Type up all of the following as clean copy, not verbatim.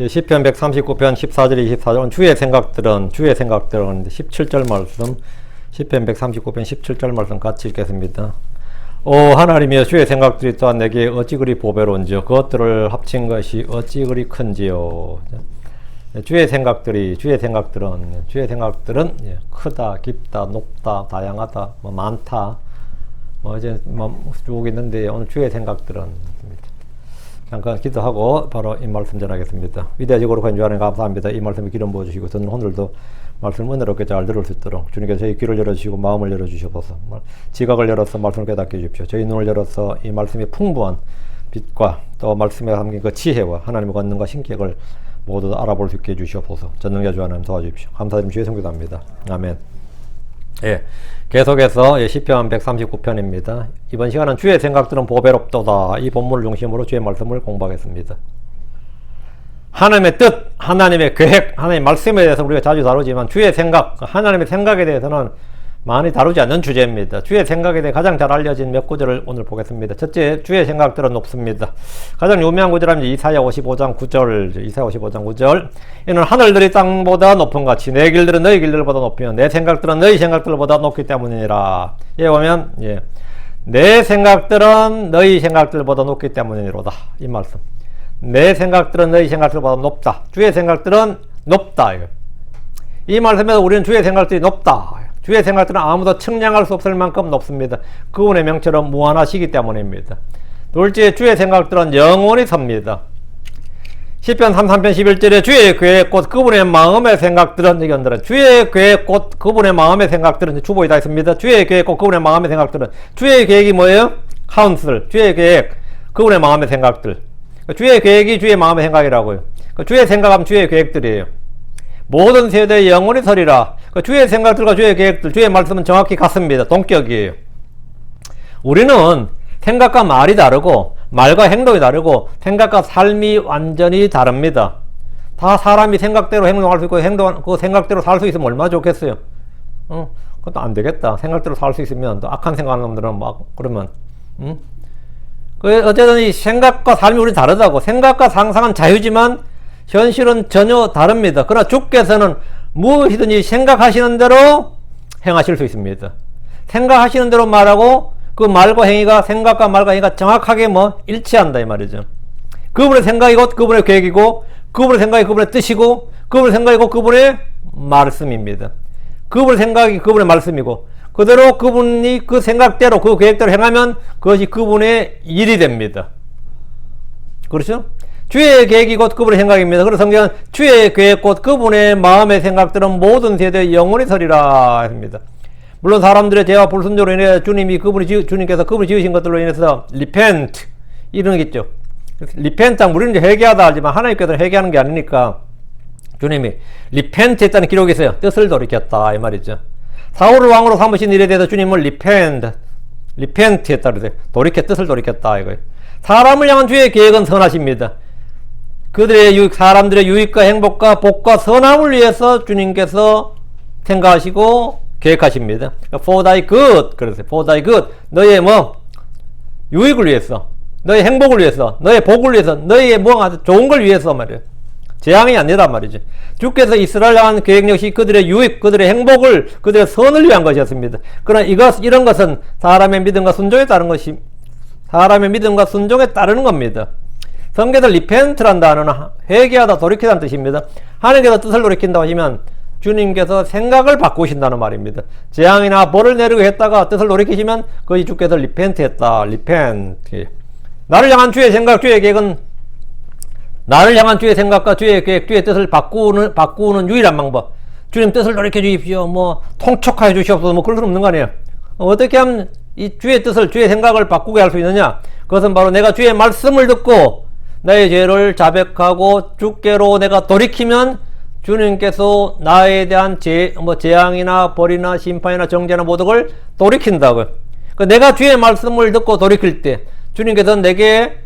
시편 139편 14절 24절 주의 생각들은 17절 말씀 시편 139편 17절 말씀 같이 읽겠습니다. 오 하나님이여 주의 생각들이 또한 내게 어찌 그리 보배로운지요 그것들을 합친 것이 어찌 그리 큰지요. 주의 생각들은 크다, 깊다, 높다, 다양하다, 많다 이제 쭉 있는데 오늘 주의 생각들은 잠깐 기도하고 바로 이 말씀 전하겠습니다. 위대하시고 거룩한 주 하나님 감사합니다. 이 말씀에 기름 부어주시고 저는 오늘도 말씀 은혜롭게 잘 들을 수 있도록 주님께서 저희 귀를 열어주시고 마음을 열어주셔서 지각을 열어서 말씀을 깨닫게 해주십시오. 저희 눈을 열어서 이 말씀의 풍부한 빛과 또 말씀에 담긴 그 지혜와 하나님의 권능과 신격을 모두 알아볼 수 있게 해주시옵소서. 전능자 주 하나님 도와주십시오. 감사드리며 주의 성기도합니다. 아멘. 예, 계속해서 시편 139편입니다. 이번 시간은 주의 생각들은 보배롭도다. 이 본문을 중심으로 주의 말씀을 공부하겠습니다. 하나님의 뜻, 하나님의 계획, 하나님의 말씀에 대해서 우리가 자주 다루지만 주의 생각, 하나님의 생각에 대해서는 많이 다루지 않는 주제입니다. 주의 생각에 대해 가장 잘 알려진 몇 구절을 오늘 보겠습니다. 첫째, 주의 생각들은 높습니다. 가장 유명한 구절은 이사야 55장 9절. 이는 하늘들이 땅보다 높은 같이 내 길들은 너희 길들보다 높으며 내 생각들은 너희 생각들보다 높기 때문이니라. 예, 보면 내 생각들은 너희 생각들보다 높기 때문이로다. 이 말씀. 내 생각들은 너희 생각들보다 높다. 주의 생각들은 높다. 이 말씀에서 우리는 주의 생각들이 높다. 주의 생각들은 아무도 측량할 수 없을 만큼 높습니다. 그분의 명철은 무한하시기 때문입니다. 둘째, 주의 생각들은 영원히 섭니다. 시편 33편 11절에 주의 계획 곧 그분의 마음의 생각들은 주의 계획 곧 그분의 마음의 생각들은 주보에 다 있습니다. 주의 계획 곧 그분의 마음의 생각들은 주의 계획이 뭐예요? 카운슬. 주의 계획 그분의 마음의 생각들. 주의 계획이 주의 마음의 생각이라고요. 주의 생각하면 주의 계획들이에요. 모든 세대에 영원히 서리라. 주의 생각들과 주의 계획들, 주의 말씀은 정확히 같습니다. 동격이에요. 우리는 생각과 말이 다르고 말과 행동이 다르고 생각과 삶이 완전히 다릅니다. 다 사람이 생각대로 행동할 수 있고 그 생각대로 살 수 있으면 얼마나 좋겠어요. 그것도 안 되겠다. 생각대로 살 수 있으면 또 악한 생각하는 놈들은 막 그러면 어쨌든 이 생각과 삶이 우리 다르다고. 생각과 상상은 자유지만 현실은 전혀 다릅니다. 그러나 주께서는 무엇이든지 생각하시는 대로 행하실 수 있습니다. 생각하시는 대로 말하고 그 말과 행위가 생각과 말과 행위가 정확하게 일치한다 이 말이죠. 그분의 생각이 곧 그분의 계획이고 그분의 생각이 그분의 뜻이고 그분의 생각이 곧 그분의 말씀입니다. 그분의 생각이 그분의 말씀이고 그대로 그분이 그 생각대로 그 계획대로 행하면 그것이 그분의 일이 됩니다. 그렇죠? 주의 계획이 곧 그분의 생각입니다. 그래서 성경은 주의 계획 곧 그분의 마음의 생각들은 모든 세대에 영원히 서리라 했습니다. 물론 사람들의 죄와 불순종으로 인해 주님께서 그분이 지으신 것들로 인해서 repent 이런 게 있죠. repent 우리는 이제 회개하다 하지만 하나님께서는 회개하는 게 아니니까 주님이 repent 했다는 기록이 있어요. 뜻을 돌이켰다 이 말이죠. 사울을 왕으로 삼으신 일에 대해서 주님은 repent 했다 그러세요. 뜻을 돌이켰다 이거예요. 사람을 향한 주의 계획은 선하십니다. 사람들의 유익과 행복과 복과 선함을 위해서 주님께서 생각하시고 계획하십니다. For thy good, 그러세요. For thy good. 너의 유익을 위해서, 너의 행복을 위해서, 너의 복을 위해서, 너의 아주 좋은 걸 위해서 말이에요. 재앙이 아니라 말이죠. 주께서 이스라엘 향한 계획 역시 그들의 유익, 그들의 행복을, 그들의 선을 위한 것이었습니다. 그러나 이런 것은 사람의 믿음과 순종에 따르는 겁니다. 성경에서 repent란 단어는 회개하다 돌이키다는 뜻입니다. 하나님께서 뜻을 돌이킨다고 하시면 주님께서 생각을 바꾸신다는 말입니다. 재앙이나 벌을 내리고 했다가 뜻을 돌이키시면 그것이 주께서 repent 했다. repent. 나를 향한 주의 생각, 주의 계획은 나를 향한 주의 생각과 주의 계획, 주의 뜻을 바꾸는 유일한 방법. 주님 뜻을 돌이켜 주십시오. 통촉하여 주시옵소서. 그럴 수는 없는 거 아니에요. 어떻게 하면 이 주의 뜻을, 주의 생각을 바꾸게 할 수 있느냐? 그것은 바로 내가 주의 말씀을 듣고 나의 죄를 자백하고 주께로 내가 돌이키면 주님께서 나에 대한 재앙이나 벌이나 심판이나 정죄나 모든 걸 돌이킨다고요. 내가 주의 말씀을 듣고 돌이킬 때 주님께서 내게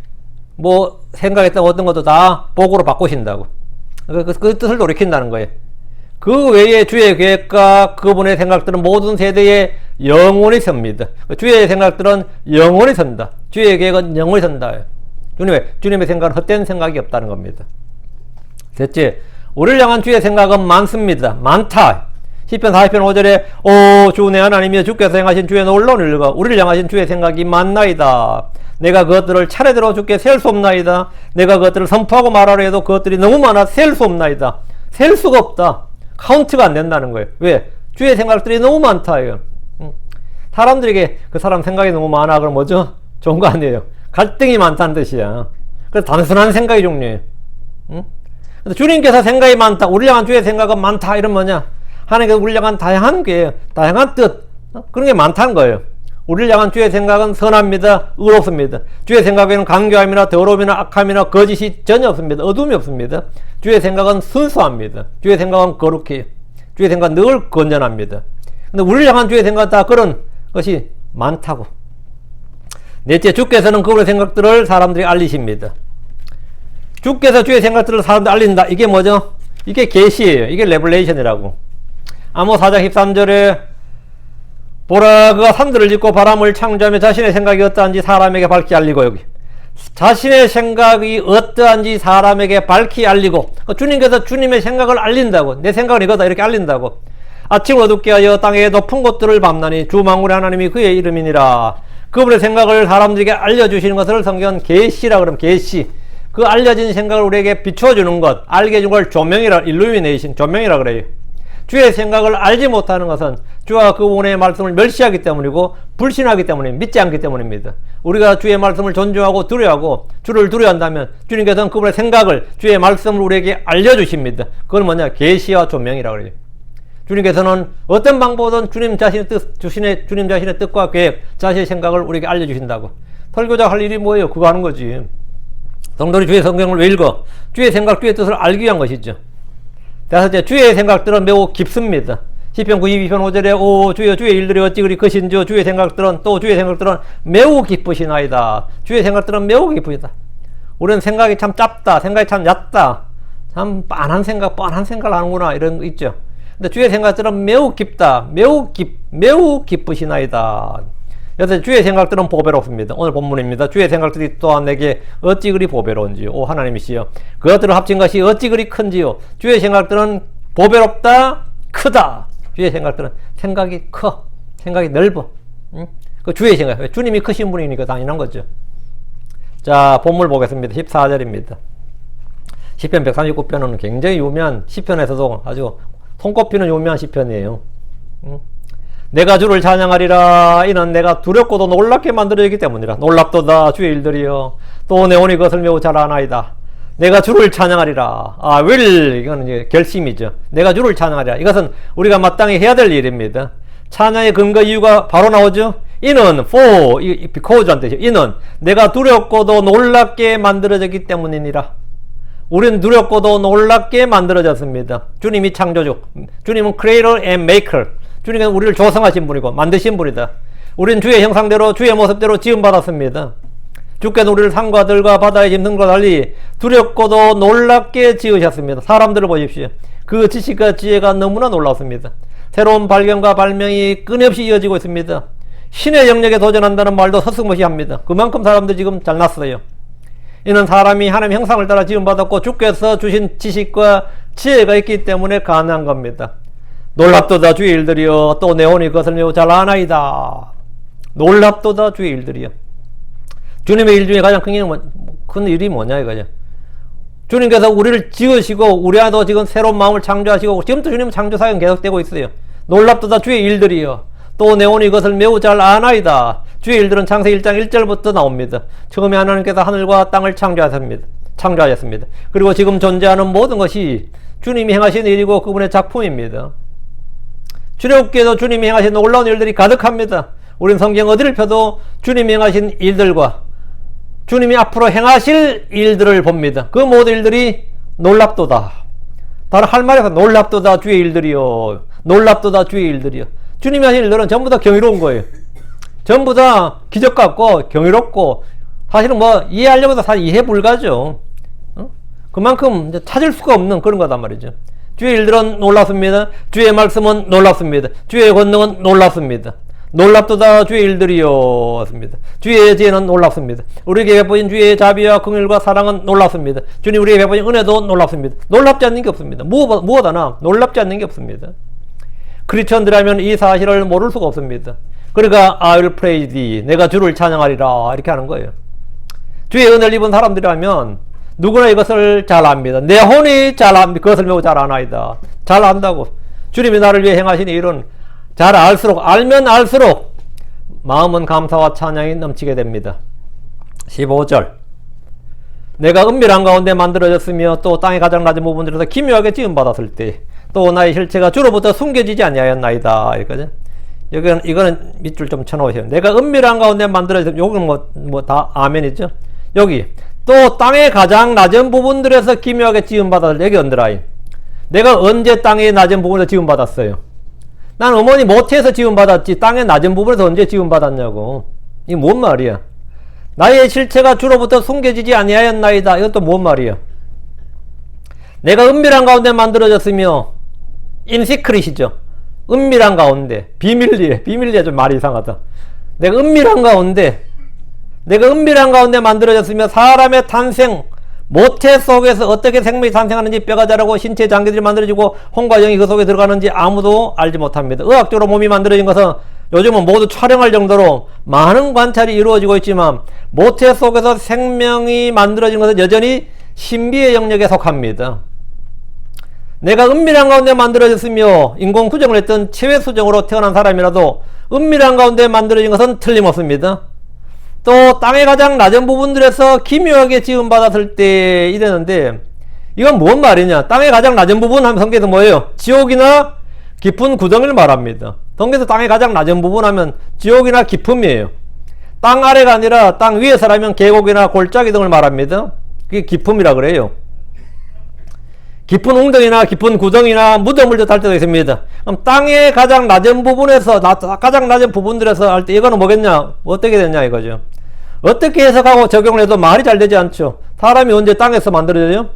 생각했던 어떤 것도 다 복으로 바꾸신다고. 그 뜻을 돌이킨다는 거예요. 그 외에 주의 계획과 그분의 생각들은 모든 세대에 영원히 섭니다. 주의 생각들은 영원히 선다. 주의 계획은 영원히 선다. 주님의 생각은 헛된 생각이 없다는 겁니다. 셋째, 우리를 향한 주의 생각은 많습니다. 많다. 시편 40편 5절에 오 주 내 하나님이여 주께서 행하신 주의 놀라운 일과 우리를 향하신 주의 생각이 많나이다. 내가 그것들을 차례대로 주께 셀 수 없나이다. 내가 그것들을 선포하고 말하려 해도 그것들이 너무 많아 셀 수 없나이다. 셀 수가 없다. 카운트가 안 된다는 거예요. 왜? 주의 생각들이 너무 많다. 이거. 사람들에게 그 사람 생각이 너무 많아 그럼 뭐죠? 좋은 거 아니에요. 갈등이 많다는 뜻이야. 그래서 단순한 생각의 종류예요. 근데 주님께서 생각이 많다. 우리를 향한 주의 생각은 많다. 이런 뭐냐? 하나님께서 우리를 향한 다양한 게 다양한 뜻 그런 게 많다는 거예요. 우리를 향한 주의 생각은 선합니다. 의롭습니다. 주의 생각에는 간교함이나 더러움이나 악함이나 거짓이 전혀 없습니다. 어둠이 없습니다. 주의 생각은 순수합니다. 주의 생각은 거룩해요. 주의 생각은 늘 건전합니다. 근데 우리를 향한 주의 생각은 다 그런 것이 많다고. 넷째, 주께서는 그분의 생각들을 사람들이 알리십니다. 주께서 주의 생각들을 사람들이 알린다. 이게 뭐죠? 이게 계시예요. 이게 레벨레이션이라고. 아모스 4장 13절에 보라 그가 산들을 짓고 바람을 창조하며 자신의 생각이 어떠한지 사람에게 밝히 알리고 여기 자신의 생각이 어떠한지 사람에게 밝히 알리고 주님께서 주님의 생각을 알린다고. 내 생각은 이거다 이렇게 알린다고. 아침을 어둡게 하여 땅의 높은 곳들을 밟나니 주 만군의 하나님이 그의 이름이니라. 그분의 생각을 사람들에게 알려주시는 것을 성경은 계시라 그러면 계시. 그 알려진 생각을 우리에게 비춰주는 것, 알게 해준 걸 조명이라, 일루미네이션, 조명이라 그래요. 주의 생각을 알지 못하는 것은 주와 그분의 말씀을 멸시하기 때문이고 불신하기 때문입니다. 믿지 않기 때문입니다. 우리가 주의 말씀을 존중하고 두려워하고 주를 두려워한다면 주님께서는 그분의 생각을 주의 말씀을 우리에게 알려주십니다. 그건 뭐냐? 계시와 조명이라 그래요. 주님께서는 어떤 방법으로든 주님 자신의 뜻과 계획, 자신의 생각을 우리에게 알려주신다고. 설교자 할 일이 뭐예요? 그거 하는 거지. 성도들이 주의 성경을 왜 읽어? 주의 생각, 주의 뜻을 알기 위한 것이죠. 다섯째, 주의 생각들은 매우 깊습니다. 시편 92편 5절에 오 주여 주의 일들이 어찌 그리 크신지요. 주의 생각들은 또 주의 생각들은 매우 깊으시나이다. 주의 생각들은 매우 깊으시다. 우리는 생각이 참 짧다. 생각이 참 얕다. 참 뻔한 생각을 하는구나. 이런 거 있죠. 근데 주의 생각들은 매우 깊다. 매우 깊으시나이다. 여튼 주의 생각들은 보배롭습니다. 오늘 본문입니다. 주의 생각들이 또한 내게 어찌 그리 보배로운지요. 오 하나님이시여 그것들을 합친 것이 어찌 그리 큰지요. 주의 생각들은 보배롭다 크다. 주의 생각들은 생각이 커. 생각이 넓어. 그 주의 생각. 주님이 크신 분이니까 당연한 거죠. 자 본문 보겠습니다. 14절입니다. 시편 139편은 굉장히 유명한 시편에서도 아주 손꼽히는 유명한 시편이에요. 내가 주를 찬양하리라. 이는 내가 두렵고도 놀랍게 만들어지기 때문이라. 놀랍도다 주의 일들이여. 또 내 온이 그것을 매우 잘 아나이다. 내가 주를 찬양하리라. 이건 이제 결심이죠. 내가 주를 찬양하리라. 이것은 우리가 마땅히 해야 될 일입니다. 찬양의 근거 이유가 바로 나오죠. 이는 because란 뜻이죠. 이는 내가 두렵고도 놀랍게 만들어졌기 때문이니라. 우리는 두렵고도 놀랍게 만들어졌습니다. 주님이 창조주. 주님은 creator and maker. 주님은 우리를 조성하신 분이고 만드신 분이다. 우리는 주의 형상대로 주의 모습대로 지음받았습니다. 주께서 우리를 산과 들과 바다의 짐승과 달리 두렵고도 놀랍게 지으셨습니다. 사람들을 보십시오. 그 지식과 지혜가 너무나 놀랍습니다. 새로운 발견과 발명이 끊임없이 이어지고 있습니다. 신의 영역에 도전한다는 말도 서슴없이합니다. 그만큼 사람들이 지금 잘났어요. 이는 사람이 하나님의 형상을 따라 지음받았고 주께서 주신 지식과 지혜가 있기 때문에 가능한 겁니다. 놀랍도다 주의 일들이여. 또 내 온이 그것을 매우 잘 아나이다. 놀랍도다 주의 일들이여. 주님의 일 중에 가장 큰 일이 뭐냐 이거죠. 주님께서 우리를 지으시고 우리 안에도 지금 새로운 마음을 창조하시고 지금도 주님 창조사역은 계속되고 있어요. 놀랍도다 주의 일들이여. 또 내 온이 그것을 매우 잘 아나이다. 주의 일들은 창세기 1장 1절부터 나옵니다. 처음에 하나님께서 하늘과 땅을 창조하셨습니다. 그리고 지금 존재하는 모든 것이 주님이 행하신 일이고 그분의 작품입니다. 출애굽기에도 주님이 행하신 놀라운 일들이 가득합니다. 우리는 성경 어디를 펴도 주님이 행하신 일들과 주님이 앞으로 행하실 일들을 봅니다. 그 모든 일들이 놀랍도다. 바로 할 말에서 놀랍도다 주의 일들이요. 놀랍도다 주의 일들이요. 주님이 하신 일들은 전부 다 경이로운 거예요. 전부 다 기적 같고 경이롭고 사실은 이해하려고 해도 사실 이해 불가죠. 그만큼 이제 찾을 수가 없는 그런 거단 말이죠. 주의 일들은 놀랍습니다. 주의 말씀은 놀랍습니다. 주의 권능은 놀랍습니다. 놀랍도다 주의 일들이요. 습니다. 주의 지혜는 놀랍습니다. 우리에게 베푸신 주의 자비와 긍휼과 사랑은 놀랍습니다. 주님 우리에게 베푸신 은혜도 놀랍습니다. 놀랍지 않는 게 없습니다. 무엇 하나 놀랍지 않는 게 없습니다. 크리스천들이라면 이 사실을 모를 수가 없습니다. 그러니까 I will praise thee, 내가 주를 찬양하리라 이렇게 하는 거예요. 주의 은혜를 입은 사람들이라면 누구나 이것을 잘 압니다. 내 혼이 잘 압니다. 그것을 매우 잘 아나이다. 잘 안다고. 주님이 나를 위해 행하신 일은 잘 알수록, 알면 알수록 마음은 감사와 찬양이 넘치게 됩니다. 15절 내가 은밀한 가운데 만들어졌으며 또 땅의 가장 낮은 부분들에서 기묘하게 지음받았을 때 또 나의 실체가 주로부터 숨겨지지 아니하였나이다. 이거죠. 이거는 밑줄 좀 쳐놓으세요. 내가 은밀한 가운데 만들어졌으면 요건 다 아멘이죠. 여기 또 땅의 가장 낮은 부분들에서 기묘하게 지음받았을 때 여기 언더라인. 내가 언제 땅의 낮은 부분에서 지음받았어요? 난 어머니 모태에서 지음받았지 땅의 낮은 부분에서 언제 지음받았냐고. 이게 뭔 말이야? 나의 실체가 주로부터 숨겨지지 아니하였나이다. 이건 또 뭔 말이야? 내가 은밀한 가운데 만들어졌으며 인시크릿이죠. 은밀한 가운데 비밀리에 좀 말이 이상하다. 내가 은밀한 가운데 만들어졌으며 사람의 탄생 모태 속에서 어떻게 생명이 탄생하는지 뼈가 자라고 신체 장기들이 만들어지고 혼과 영이 그 속에 들어가는지 아무도 알지 못합니다. 의학적으로 몸이 만들어진 것은 요즘은 모두 촬영할 정도로 많은 관찰이 이루어지고 있지만 모태 속에서 생명이 만들어진 것은 여전히 신비의 영역에 속합니다. 내가 은밀한 가운데 만들어졌으며 인공 구정을 했던 체외 수정으로 태어난 사람이라도 은밀한 가운데 만들어진 것은 틀림없습니다. 또 땅의 가장 낮은 부분들에서 기묘하게 지음받았을 때 이랬는데 이건 뭔 말이냐? 땅의 가장 낮은 부분 하면 성경에서 뭐예요? 지옥이나 깊은 구덩이를 말합니다. 성경에서 땅의 가장 낮은 부분 하면 지옥이나 깊음이에요. 땅 아래가 아니라 땅 위에서라면 계곡이나 골짜기 등을 말합니다. 그게 깊음이라 그래요. 깊은 웅덩이나 깊은 구덩이나 무덤을 뜻할 때도 있습니다. 그럼 땅의 가장 낮은 부분에서 가장 낮은 부분들에서 할 때 이거는 뭐겠냐? 어떻게 됐냐 이거죠. 어떻게 해석하고 적용을 해도 말이 잘 되지 않죠. 사람이 언제 땅에서 만들어져요?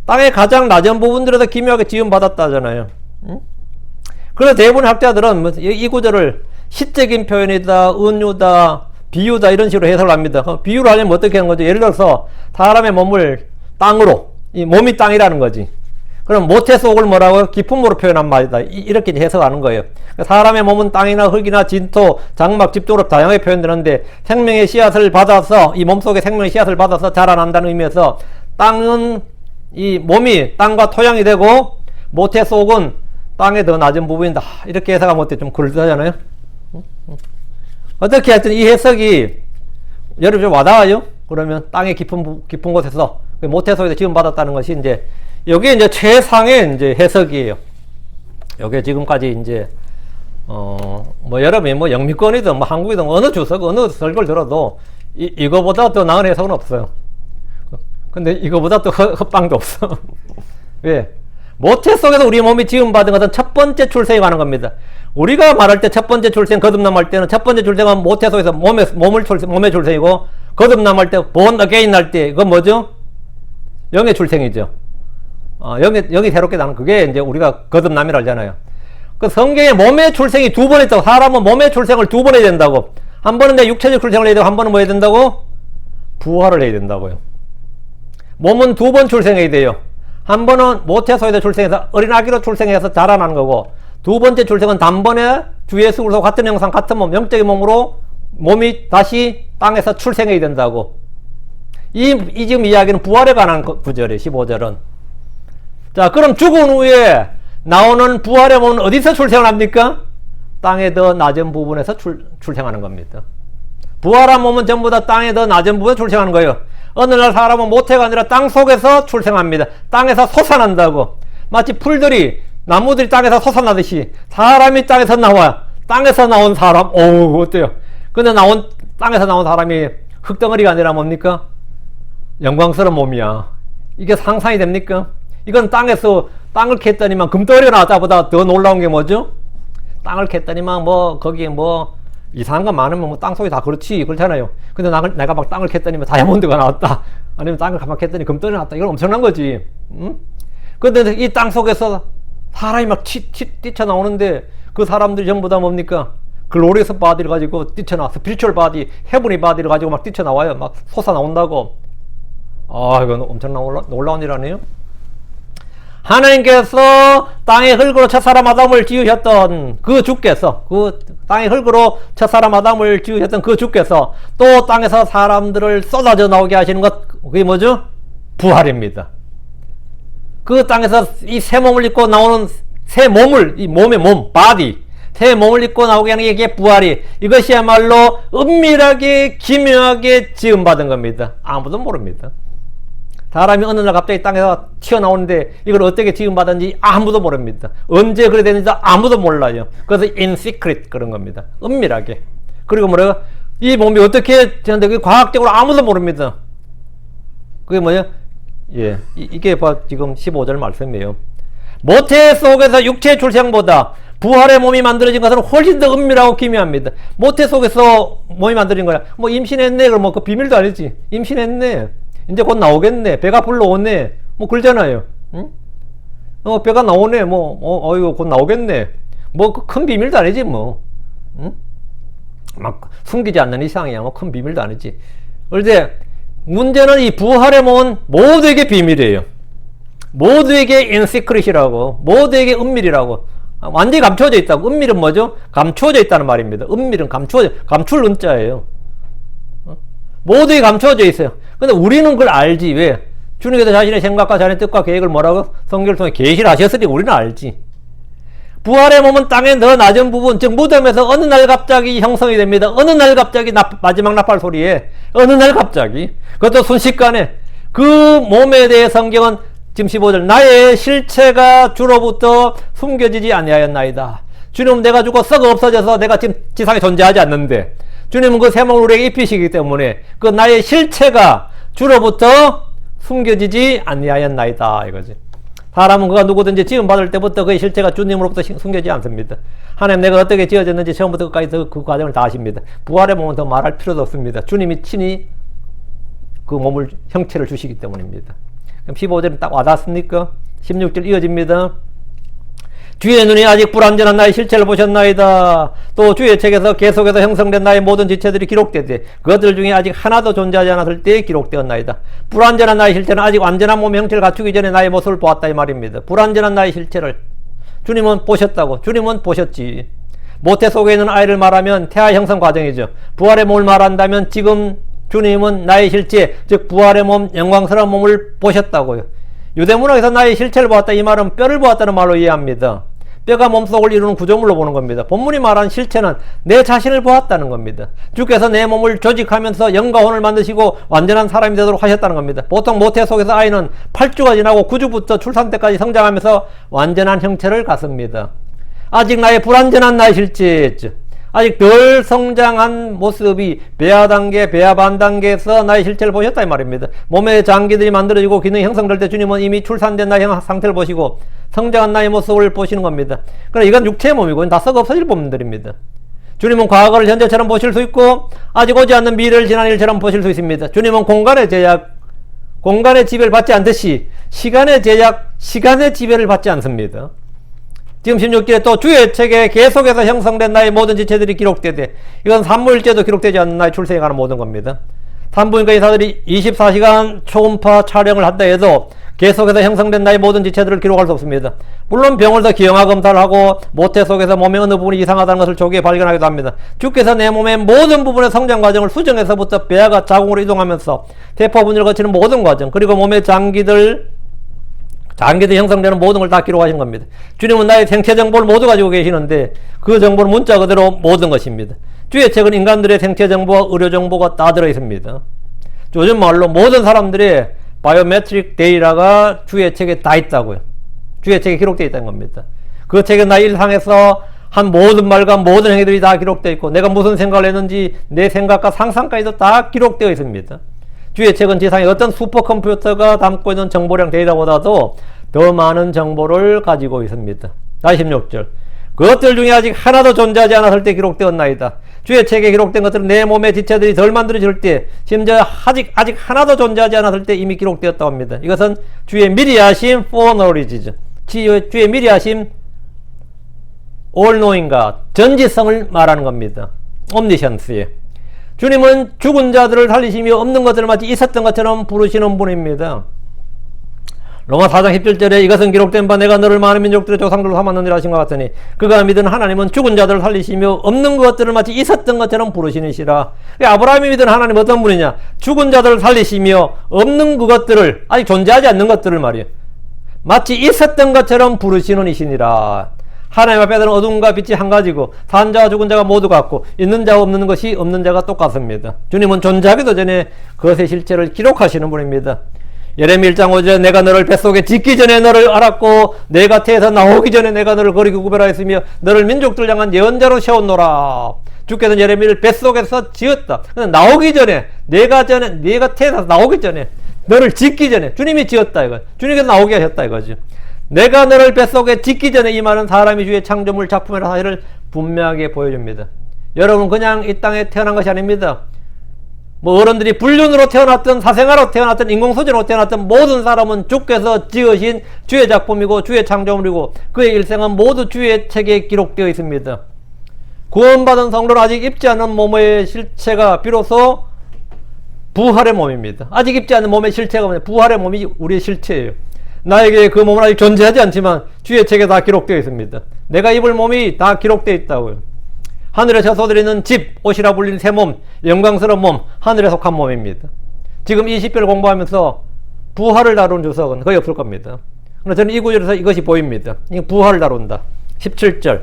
땅의 가장 낮은 부분들에서 기묘하게 지음받았다잖아요. 응? 그래서 대부분의 학자들은 이 구절을 시적인 표현이다, 은유다, 비유다 이런 식으로 해석을 합니다. 비유를 하려면 어떻게 하는 거죠? 예를 들어서 사람의 몸을 땅으로, 이 몸이 땅이라는 거지. 그럼 모태 속을 뭐라고요? 깊음으로 표현한 말이다. 이렇게 해석하는 거예요. 사람의 몸은 땅이나 흙이나 진토, 장막, 집 등으로 다양하게 표현되는데 생명의 씨앗을 받아서 이 몸속에 생명의 씨앗을 받아서 자라난다는 의미에서 땅은 이 몸이 땅과 토양이 되고 모태 속은 땅의 더 낮은 부분이다. 이렇게 해석하면 어때? 좀 그럴듯하잖아요. 어떻게 하여튼 이 해석이 여러분 좀 와닿아요? 그러면 땅의 깊은 곳에서 모태 속에서 지금 받았다는 것이 이제 여기 이제 최상의 이제 해석이에요. 요게 지금까지 이제 여러분이 영미권이든 한국이든 어느 주석 어느 설교를 들어도 이거보다 더 나은 해석은 없어요. 근데 이거보다 또 헛방도 없어. 왜? 모태 속에서 우리 몸이 지음받은 것은 첫 번째 출생에 관한 겁니다. 우리가 말할 때 첫 번째 출생 거듭남할 때는 첫 번째 출생은 모태 속에서 몸의 출생이고 거듭남할 때 born again 할 때 이건 뭐죠? 영의 출생이죠. 영이 새롭게 나는 그게 이제 우리가 거듭남이라 하잖아요. 그 성경에 몸의 출생이 두 번 있다고. 사람은 몸의 출생을 두 번 해야 된다고. 한 번은 내 육체적 출생을 해야 되고 한 번은 뭐 해야 된다고? 부활을 해야 된다고요. 몸은 두 번 출생해야 돼요. 한 번은 모태소에서 출생해서 어린아기로 출생해서 자라나는 거고 두 번째 출생은 단번에 주 예수 그리스도 같은 형상 같은 몸 영적인 몸으로 몸이 다시 땅에서 출생해야 된다고. 이 지금 이야기는 부활에 관한 구절이에요. 15절은. 자, 그럼 죽은 후에 나오는 부활의 몸은 어디서 출생을 합니까? 땅의 더 낮은 부분에서 출생하는 겁니다. 부활한 몸은 전부 다 땅의 더 낮은 부분에서 출생하는 거예요. 어느 날 사람은 모태가 아니라 땅 속에서 출생합니다. 땅에서 솟아난다고. 마치 풀들이, 나무들이 땅에서 솟아나듯이 사람이 땅에서 나와. 땅에서 나온 사람, 어때요? 근데 땅에서 나온 사람이 흙덩어리가 아니라 뭡니까? 영광스러운 몸이야. 이게 상상이 됩니까? 이건 땅에서 땅을 캤더니만 금덩어리가 나왔다보다 더 놀라운 게 뭐죠? 땅을 캤더니만 거기에 이상한 거 많으면 땅속에 다 그렇잖아요. 근데 내가 막 땅을 캤더니만 다이아몬드가 나왔다. 아니면 땅을 가만 캤더니 금덩어리가 나왔다. 이건 엄청난 거지. 응? 근데 이 땅 속에서 사람이 막 뛰쳐나오는데 그 사람들이 전부 다 뭡니까? 글로리어스 바디를 가지고 뛰쳐나와, 스피리추얼 바디, 헤븐리 바디를 가지고 막 뛰쳐나와요. 막 솟아나온다고. 이건 엄청 놀라운 일 아니에요? 하나님께서 땅의 흙으로 첫사람 아담을 지으셨던 그 주께서, 그 땅의 흙으로 첫사람 아담을 지으셨던 그 주께서 또 땅에서 사람들을 쏟아져 나오게 하시는 것, 그게 뭐죠? 부활입니다. 그 땅에서 이 새 몸을 입고 나오는 새 몸을, 이 몸의 몸, 바디, 새 몸을 입고 나오게 하는 게 이게 부활이, 이것이야말로 은밀하게 기묘하게 지음받은 겁니다. 아무도 모릅니다. 사람이 어느 날 갑자기 땅에서 튀어나오는데 이걸 어떻게 지음받았는지 아무도 모릅니다. 언제 그래 됐는지 아무도 몰라요. 그래서 in secret 그런 겁니다. 은밀하게. 그리고 뭐래요? 이 몸이 어떻게 되는데 과학적으로 아무도 모릅니다. 그게 뭐예요? 예, 이게 지금 15절 말씀이에요. 모태 속에서 육체 출생보다 부활의 몸이 만들어진 것은 훨씬 더 은밀하고 기묘합니다. 모태 속에서 몸이 만들어진 거야. 뭐 임신했네. 그럼 뭐 그 비밀도 아니지. 임신했네. 이제 곧 나오겠네. 배가 불러오네. 뭐 그러잖아요. 응? 배가 나오네. 어이구 곧 나오겠네. 뭐 큰 비밀도 아니지 뭐. 응? 막 숨기지 않는 이상이야. 뭐 큰 비밀도 아니지. 그런데 문제는 이 부활의 몸은 모두에게 비밀이에요. 모두에게 인시크릿이라고, 모두에게 은밀이라고. 완전히 감춰져 있다고. 은밀은 뭐죠? 감춰져 있다는 말입니다. 은밀은 감출 은자예요. 모두에게 감춰져 있어요. 근데 우리는 그걸 알지. 왜? 주님께서 자신의 생각과 자신의 뜻과 계획을 뭐라고? 성경을 통해 계시를 하셨으니 우리는 알지. 부활의 몸은 땅의 더 낮은 부분, 즉 무덤에서 어느 날 갑자기 형성이 됩니다. 어느 날 갑자기 마지막 나팔 소리에 어느 날 갑자기, 그것도 순식간에. 그 몸에 대해 성경은 지금 15절, 나의 실체가 주로부터 숨겨지지 아니하였나이다. 주님은 내가 죽고 썩어 없어져서 내가 지금 지상에 존재하지 않는데, 주님은 그 새 몸을 우리에게 입히시기 때문에 그 나의 실체가 주로부터 숨겨지지 아니하였나이다 이거지. 사람은 그가 누구든지 지음받을 때부터 그의 실체가 주님으로부터 숨겨지지 않습니다. 하나님 내가 어떻게 지어졌는지 처음부터 끝까지 그 과정을 다 아십니다. 부활의 몸은 더 말할 필요도 없습니다. 주님이 친히 그 몸을, 형체를 주시기 때문입니다. 그럼 15절은 딱 와닿습니까? 16절 이어집니다. 주의 눈이 아직 불완전한 나의 실체를 보셨나이다. 또 주의 책에서 계속해서 형성된 나의 모든 지체들이 기록되되 그것들 중에 아직 하나도 존재하지 않았을 때 기록되었나이다. 불완전한 나의 실체는 아직 완전한 몸의 형체를 갖추기 전에 나의 모습을 보았다 이 말입니다. 불완전한 나의 실체를 주님은 보셨다고. 주님은 보셨지. 모태 속에 있는 아이를 말하면 태아 형성 과정이죠. 부활의 몸을 말한다면 지금 주님은 나의 실체, 즉 부활의 몸, 영광스러운 몸을 보셨다고요. 유대문학에서 나의 실체를 보았다 이 말은 뼈를 보았다는 말로 이해합니다. 뼈가 몸속을 이루는 구조물로 보는 겁니다. 본문이 말한 실체는 내 자신을 보았다는 겁니다. 주께서 내 몸을 조직하면서 영과 혼을 만드시고 완전한 사람이 되도록 하셨다는 겁니다. 보통 모태 속에서 아이는 8주가 지나고 9주부터 출산 때까지 성장하면서 완전한 형체를 갖습니다. 아직 나의 불완전한 나의 실체였죠. 아직 덜 성장한 모습이 배아 단계, 배아 반 단계에서 나의 실체를 보셨다 이 말입니다. 몸의 장기들이 만들어지고 기능이 형성될 때 주님은 이미 출산된 나의 상태를 보시고 성장한 나의 모습을 보시는 겁니다. 그러나 이건 육체의 몸이고 다 썩어 없어질 몸들입니다. 주님은 과거를 현재처럼 보실 수 있고 아직 오지 않는 미래를 지난 일처럼 보실 수 있습니다. 주님은 공간의 제약, 공간의 지배를 받지 않듯이 시간의 제약, 시간의 지배를 받지 않습니다. 지금 16절에 또 주의 책에 계속해서 형성된 나의 모든 지체들이 기록되되, 이건 산무일제도 기록되지 않는 나의 출생에 관한 모든 겁니다. 산부인과 의사들이 24시간 초음파 촬영을 한다 해도 계속해서 형성된 나의 모든 지체들을 기록할 수 없습니다. 물론 병을 더 기형아 검사를 하고 모태 속에서 몸의 어느 부분이 이상하다는 것을 조기에 발견하기도 합니다. 주께서 내 몸의 모든 부분의 성장 과정을 수정에서부터 배아가 자궁으로 이동하면서 세포 분열을 거치는 모든 과정, 그리고 몸의 장기들이 형성되는 모든 걸 다 기록하신 겁니다. 주님은 나의 생체 정보를 모두 가지고 계시는데 그 정보는 문자 그대로 모든 것입니다. 주의 책은 인간들의 생체 정보와 의료 정보가 다 들어있습니다. 요즘 말로 모든 사람들의 바이오메트릭 데이터가 주의 책에 다 있다고요. 주의 책에 기록되어 있다는 겁니다. 그 책에 나 일상에서 한 모든 말과 모든 행위들이 다 기록되어 있고 내가 무슨 생각을 했는지 내 생각과 상상까지도 다 기록되어 있습니다. 주의 책은 지상의 어떤 슈퍼컴퓨터가 담고 있는 정보량 데이터보다도 더 많은 정보를 가지고 있습니다. 16절. 그것들 중에 아직 하나도 존재하지 않았을 때 기록되었나이다. 주의 책에 기록된 것들은 내 몸의 지체들이 덜 만들어질 때, 심지어 아직 하나도 존재하지 않았을 때 이미 기록되었다고 합니다. 이것은 주의 미리 하심 foreknowledge죠. 주의 미리 하심 all knowing God, 전지성을 말하는 겁니다. omniscience에. 주님은 죽은 자들을 살리시며 없는 것들을 마치 있었던 것처럼 부르시는 분입니다. 로마 4장 17절에 이것은 기록된 바 내가 너를 많은 민족들의 조상들로 삼았느니라 하신 것 같으니 그가 믿은 하나님은 죽은 자들을 살리시며 없는 것들을 마치 있었던 것처럼 부르시니시라. 아브라함이 믿은 하나님 어떤 분이냐? 죽은 자들을 살리시며 없는 그것들을, 아직 존재하지 않는 것들을 말이에요, 마치 있었던 것처럼 부르시는 이시니라. 하나님 앞에서는 어둠과 빛이 한 가지고 산 자와 죽은 자가 모두 같고 있는 자와 없는 것이 없는 자가 똑같습니다. 주님은 존재하기도 전에 그것의 실체를 기록하시는 분입니다. 예레미 1장 5절에 내가 너를 뱃속에 짓기 전에 너를 알았고 내가 태에서 나오기 전에 내가 너를 거리고 구별하였으며 너를 민족들 향한 예언자로 세웠노라. 주께서는 예레미를 뱃속에서 지었다. 나오기 전에, 내가 태에서 나오기 전에, 너를 짓기 전에 주님이 지었다 이거. 주님께서 나오게 하셨다 이거죠. 내가 너를 뱃속에 짓기 전에, 이 말은 사람이 주의 창조물 작품이라는 사실을 분명하게 보여줍니다. 여러분 그냥 이 땅에 태어난 것이 아닙니다. 뭐 어른들이 불륜으로 태어났든 사생아로 태어났든 인공소재로 태어났든 모든 사람은 주께서 지으신 주의 작품이고 주의 창조물이고 그의 일생은 모두 주의 책에 기록되어 있습니다. 구원받은 성도는 아직 입지 않은 몸의 실체가 비로소 부활의 몸입니다. 아직 입지 않은 몸의 실체가 뭐냐? 부활의 몸이 우리의 실체예요. 나에게 그 몸은 아직 존재하지 않지만 주의 책에 다 기록되어 있습니다. 내가 입을 몸이 다 기록되어 있다고요. 하늘에 저소들이는 집, 옷이라 불리는 새 몸, 영광스러운 몸, 하늘에 속한 몸입니다. 지금 이 10편을 공부하면서 부활을 다룬 주석은 거의 없을 겁니다. 그러나 저는 이 구절에서 이것이 보입니다. 이게 부활을 다룬다. 17절.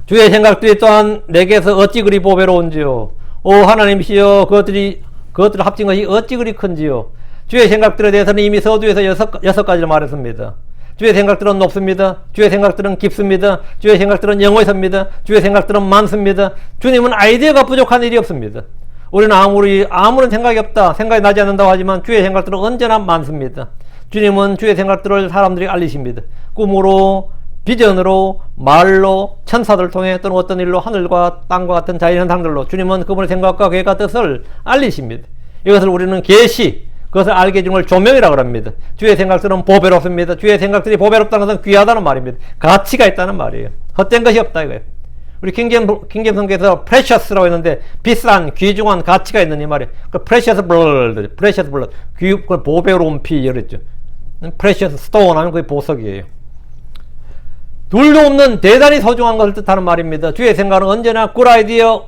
주의 생각들이 또한 내게서 어찌 그리 보배로운지요. 오 하나님이시여, 그것들을 합친 것이 어찌 그리 큰지요. 주의 생각들에 대해서는 이미 서두에서 여섯 가지를 말했습니다. 주의 생각들은 높습니다. 주의 생각들은 깊습니다. 주의 생각들은 영원합니다. 주의 생각들은 많습니다. 주님은 아이디어가 부족한 일이 없습니다. 우리는 아무런 생각이 없다, 생각이 나지 않는다고 하지만 주의 생각들은 언제나 많습니다. 주님은 주의 생각들을 사람들에게 알리십니다. 꿈으로, 비전으로, 말로, 천사들을 통해 또는 어떤 일로 하늘과 땅과 같은 자연현상들로 주님은 그분의 생각과 계획과 뜻을 알리십니다. 이것을 우리는 계시, 그것을 알게 해주는 걸 조명이라고 합니다. 주의 생각들은 보배롭습니다. 주의 생각들이 보배롭다는 것은 귀하다는 말입니다. 가치가 있다는 말이에요. 헛된 것이 없다 이거예요. 우리 킹제임 성경에서 precious라고 했는데 비싼, 귀중한, 가치가 있는 이 말이에요. 그 precious blood, 그 보배로운 피 이랬죠. precious stone 하면 그게 보석이에요. 둘도 없는 대단히 소중한 것을 뜻하는 말입니다. 주의 생각은 언제나 good idea,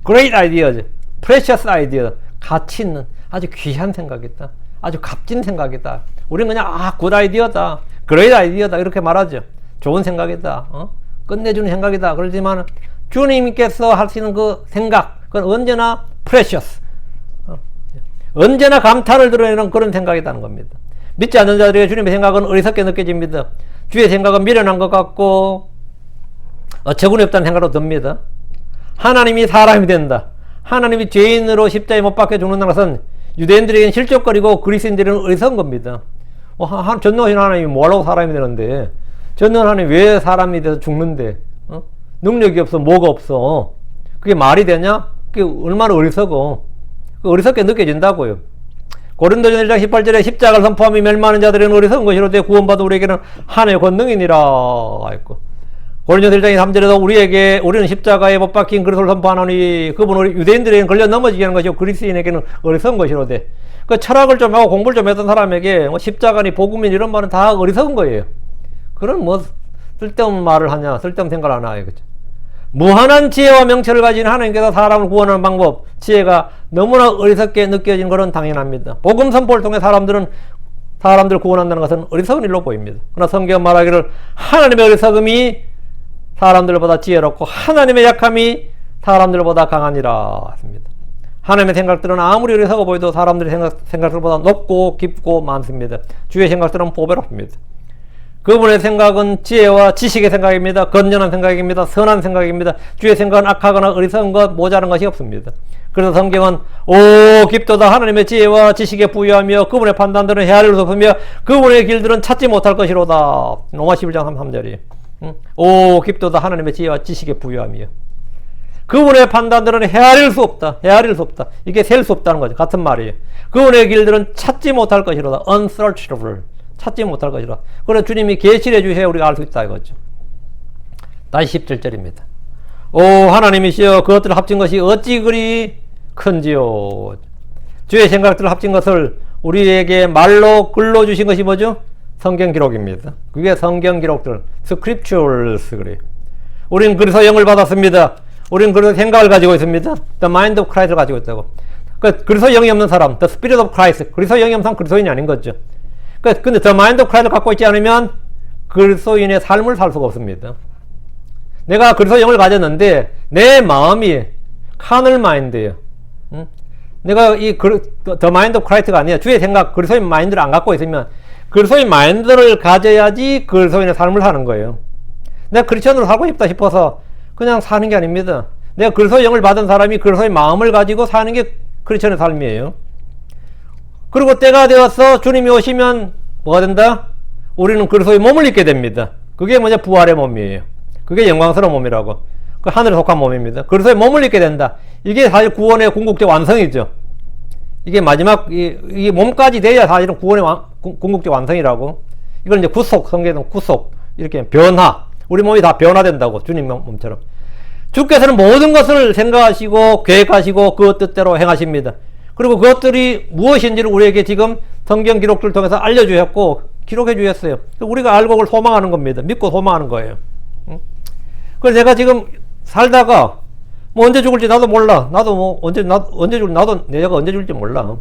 great ideas, precious idea, 가치 있는 아주 귀한 생각이다. 아주 값진 생각이다. 우리는 그냥 good idea다, great idea다 이렇게 말하죠. 좋은 생각이다. 끝내주는 생각이다. 그렇지만 주님께서 하시는 그 생각, 그건 언제나 precious, 언제나 감탄을 드러내는 그런 생각이라는 겁니다. 믿지 않는 자들에게 주님의 생각은 어리석게 느껴집니다. 주의 생각은 미련한 것 같고 어처구니 없다는 생각으로 듭니다. 하나님이 사람이 된다, 하나님이 죄인으로 십자가에 못 박혀 죽는다는 것은 유대인들에게는 실족거리고 그리스인들에게는 어리석은 겁니다. 전능하신 하나님이 뭐하려고 사람이 되는데, 전능한 하나님이 왜 사람이 돼서 죽는데, 능력이 없어, 뭐가 없어, 그게 말이 되냐? 그게 얼마나 어리석어. 어리석게 느껴진다고요. 고린도전 1장 18절에 십자가를 선포하며 멸망하는 자들에게는 어리석은 것이로되 구원받은 우리에게는 하나님의 권능이니라 했고, 고린도전 1장 3절에도 우리는 십자가에 못 박힌 그리스도를 선포하노니 그분은 우리 유대인들에게는 걸려 넘어지게 하는 것이고 그리스인에게는 어리석은 것이로되, 그 철학을 좀 하고 공부를 좀 했던 사람에게 십자가니 복음이니 이런 말은 다 어리석은 거예요. 그런 뭐 쓸데없는 말을 하냐, 쓸데없는 생각을 하나 이거죠. 무한한 지혜와 명철을 가진 하나님께서 사람을 구원하는 방법, 지혜가 너무나 어리석게 느껴진 것은 당연합니다. 복음 선포를 통해 사람들을 구원한다는 것은 어리석은 일로 보입니다. 그러나 성경은 말하기를 하나님의 어리석음이 사람들보다 지혜롭고 하나님의 약함이 사람들보다 강하니라 했습니다. 하나님의 생각들은 아무리 어리석어 보여도 사람들의 생각들보다 높고 깊고 많습니다. 주의 생각들은 보배롭습니다. 그분의 생각은 지혜와 지식의 생각입니다. 건전한 생각입니다. 선한 생각입니다. 주의 생각은 악하거나 어리석은 것, 모자란 것이 없습니다. 그래서 성경은 오 깊도다 하나님의 지혜와 지식에 부유하며 그분의 판단들은 헤아릴 수 없으며 그분의 길들은 찾지 못할 것이로다. 로마 11장 3절이 오 깊도다 하나님의 지혜와 지식에 부유하며 그분의 판단들은 헤아릴 수 없다. 이게 셀 수 없다는 거죠. 같은 말이에요. 그분의 길들은 찾지 못할 것이로다. unsearchable, 찾지 못할 것이라. 그래서 주님이 계시를 해주셔야 우리가 알 수 있다 이거죠. 다시 17절입니다. 오 하나님이시여 그것들을 합친 것이 어찌 그리 큰지요. 주의 생각들을 합친 것을 우리에게 말로 글로 주신 것이 뭐죠? 성경 기록입니다. 그게 성경 기록들, scriptures 그래요. 우리는 그리스도 영을 받았습니다. 우리는 그리스도 생각을 가지고 있습니다. The mind of Christ를 가지고 있다고. 그리스도 영이 없는 사람, the spirit of Christ, 그리스도 영이 없는 사람 그리스도인이 아닌 거죠. 근데 the mind of Christ를 갖고 있지 않으면 그리스도인의 삶을 살 수가 없습니다. 내가 그리스도 영을 가졌는데 내 마음이 carnal mind예요. 내가 이 the mind of Christ가 아니야. 주의 생각, 그리스도인 마인드를 안 갖고 있으면 그리스도인 마인드를 가져야지 그리스도인의 삶을 사는 거예요. 내가 크리스천으로 살고 싶다 싶어서 그냥 사는 게 아닙니다. 내가 그리스도의 영을 받은 사람이 그리스도의 마음을 가지고 사는 게 크리스천의 삶이에요. 그리고 때가 되어서 주님이 오시면 뭐가 된다? 우리는 그리스도의 몸을 입게 됩니다. 그게 뭐냐? 부활의 몸이에요. 그게 영광스러운 몸이라고. 그 하늘에 속한 몸입니다. 그리스도의 몸을 입게 된다. 이게 사실 구원의 궁극적 완성이죠. 이게 마지막 이 몸까지 돼야 사실은 구원의 궁극적 완성이라고. 이걸 이제 구속, 성경에는 구속, 이렇게 변화. 우리 몸이 다 변화된다고. 주님 몸처럼. 주께서는 모든 것을 생각하시고 계획하시고 그 뜻대로 행하십니다. 그리고 그것들이 무엇인지를 우리에게 지금 성경 기록들을 통해서 알려주셨고 기록해 주셨어요. 우리가 알고 그걸 소망하는 겁니다. 믿고 소망하는 거예요. 그래서 내가 지금 살다가 뭐 언제 죽을지 나도 몰라. 나도 뭐 언제 죽을지 나도 내가 언제 죽을지 몰라.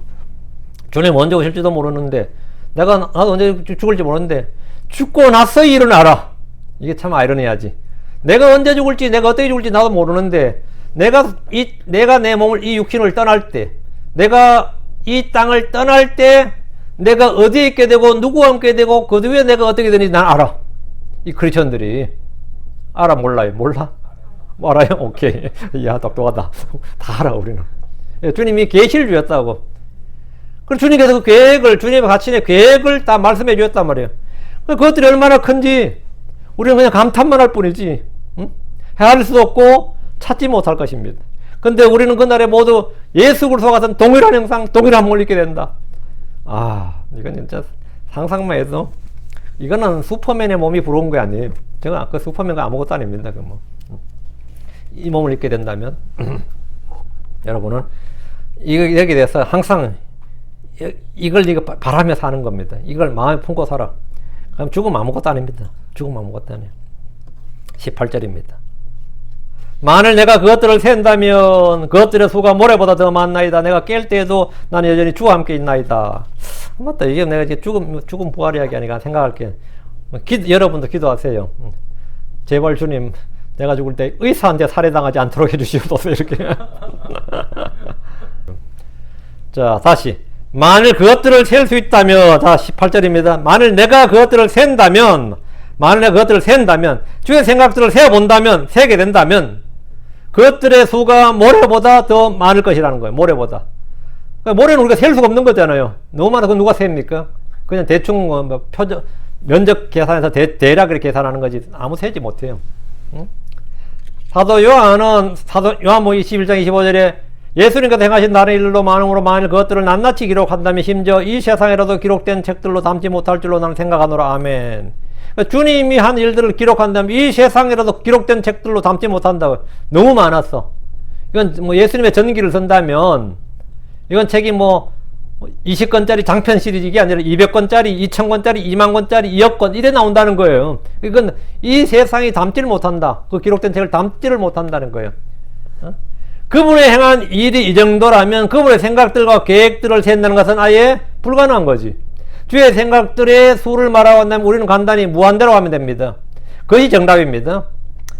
주님 언제 오실지도 모르는데 나도 언제 죽을지 모르는데 죽고 나서 일은 알아. 이게 참 아이러니하지. 내가 언제 죽을지 내가 어떻게 죽을지 나도 모르는데 내가 내 몸을 이 육신을 떠날 때 내가 이 땅을 떠날 때 내가 어디에 있게 되고 누구와 함께 되고 그 뒤에 내가 어떻게 되는지 난 알아. 이 크리스천들이 알아 몰라요? 몰라? 뭐 알아요? 오케이. 야 똑똑하다. 다 알아 우리는. 주님이 계시를 주셨다고. 그럼 주님께서 그 계획을 주님의 가치의 계획을 다 말씀해 주셨단 말이에요. 그것들이 얼마나 큰지 우리는 그냥 감탄만 할 뿐이지 헤아릴 수도 없고 찾지 못할 것입니다. 근데 우리는 그날에 모두 예수 그리스도 같은 동일한 형상, 동일한 몸을 입게 된다. 아, 이건 진짜 상상만 해도 이거는 슈퍼맨의 몸이 부러운 게 아니에요. 제가 그 슈퍼맨과 아무것도 아닙니다. 그 뭐. 이 몸을 입게 된다면 여러분은 이렇게 돼서 항상 이걸 바라며 사는 겁니다. 이걸 마음에 품고 살아. 그럼 죽으면 아무것도 아닙니다. 죽으면 아무것도 아니에요. 18절입니다. 만일 내가 그것들을 샌다면 그것들의 수가 모래보다 더 많나이다. 내가 깰 때에도 나는 여전히 주와 함께 있나이다. 맞다. 이게 내가 이제 죽음 부활 이야기 하니까 생각할게. 여러분도 기도하세요. 제발 주님, 내가 죽을 때 의사한테 살해당하지 않도록 해주시옵소서. 이렇게. 자, 다시. 만일 그것들을 셀 수 있다면, 자, 18절입니다. 만일 내가 그것들을 샌다면, 주의 생각들을 세어본다면, 세게 된다면, 그것들의 수가 모래보다 더 많을 것이라는 거예요. 모래보다. 그러니까 모래는 우리가 셀 수가 없는 거잖아요. 너무 많아. 그건 누가 셉니까? 그냥 대충 뭐 면적 계산해서 대략 이렇게 계산하는 거지. 아무 세지 못해요. 응? 사도 요한은 요한복음 21장 25절에 예수님께서 행하신 다른 일로 많음으로 만일 그것들을 낱낱이 기록한다면 심지어 이 세상에라도 기록된 책들로 담지 못할 줄로 나는 생각하노라. 아멘. 그러니까 주님이 한 일들을 기록한다면 이 세상에라도 기록된 책들로 담지 못한다고. 너무 많았어. 이건 뭐 예수님의 전기를 쓴다면 이건 책이 뭐 20권짜리 장편 시리즈가 아니라 200권짜리, 2000권짜리, 20000권짜리, 2억 권 이래 나온다는 거예요. 이건 이 세상이 담지를 못한다. 그 기록된 책을 담지를 못한다는 거예요. 그분의 행한 일이 이 정도라면 그분의 생각들과 계획들을 센다는 것은 아예 불가능한 거지. 주의 생각들의 수를 말하고 한다면 우리는 간단히 무한대로 하면 됩니다. 그것이 정답입니다.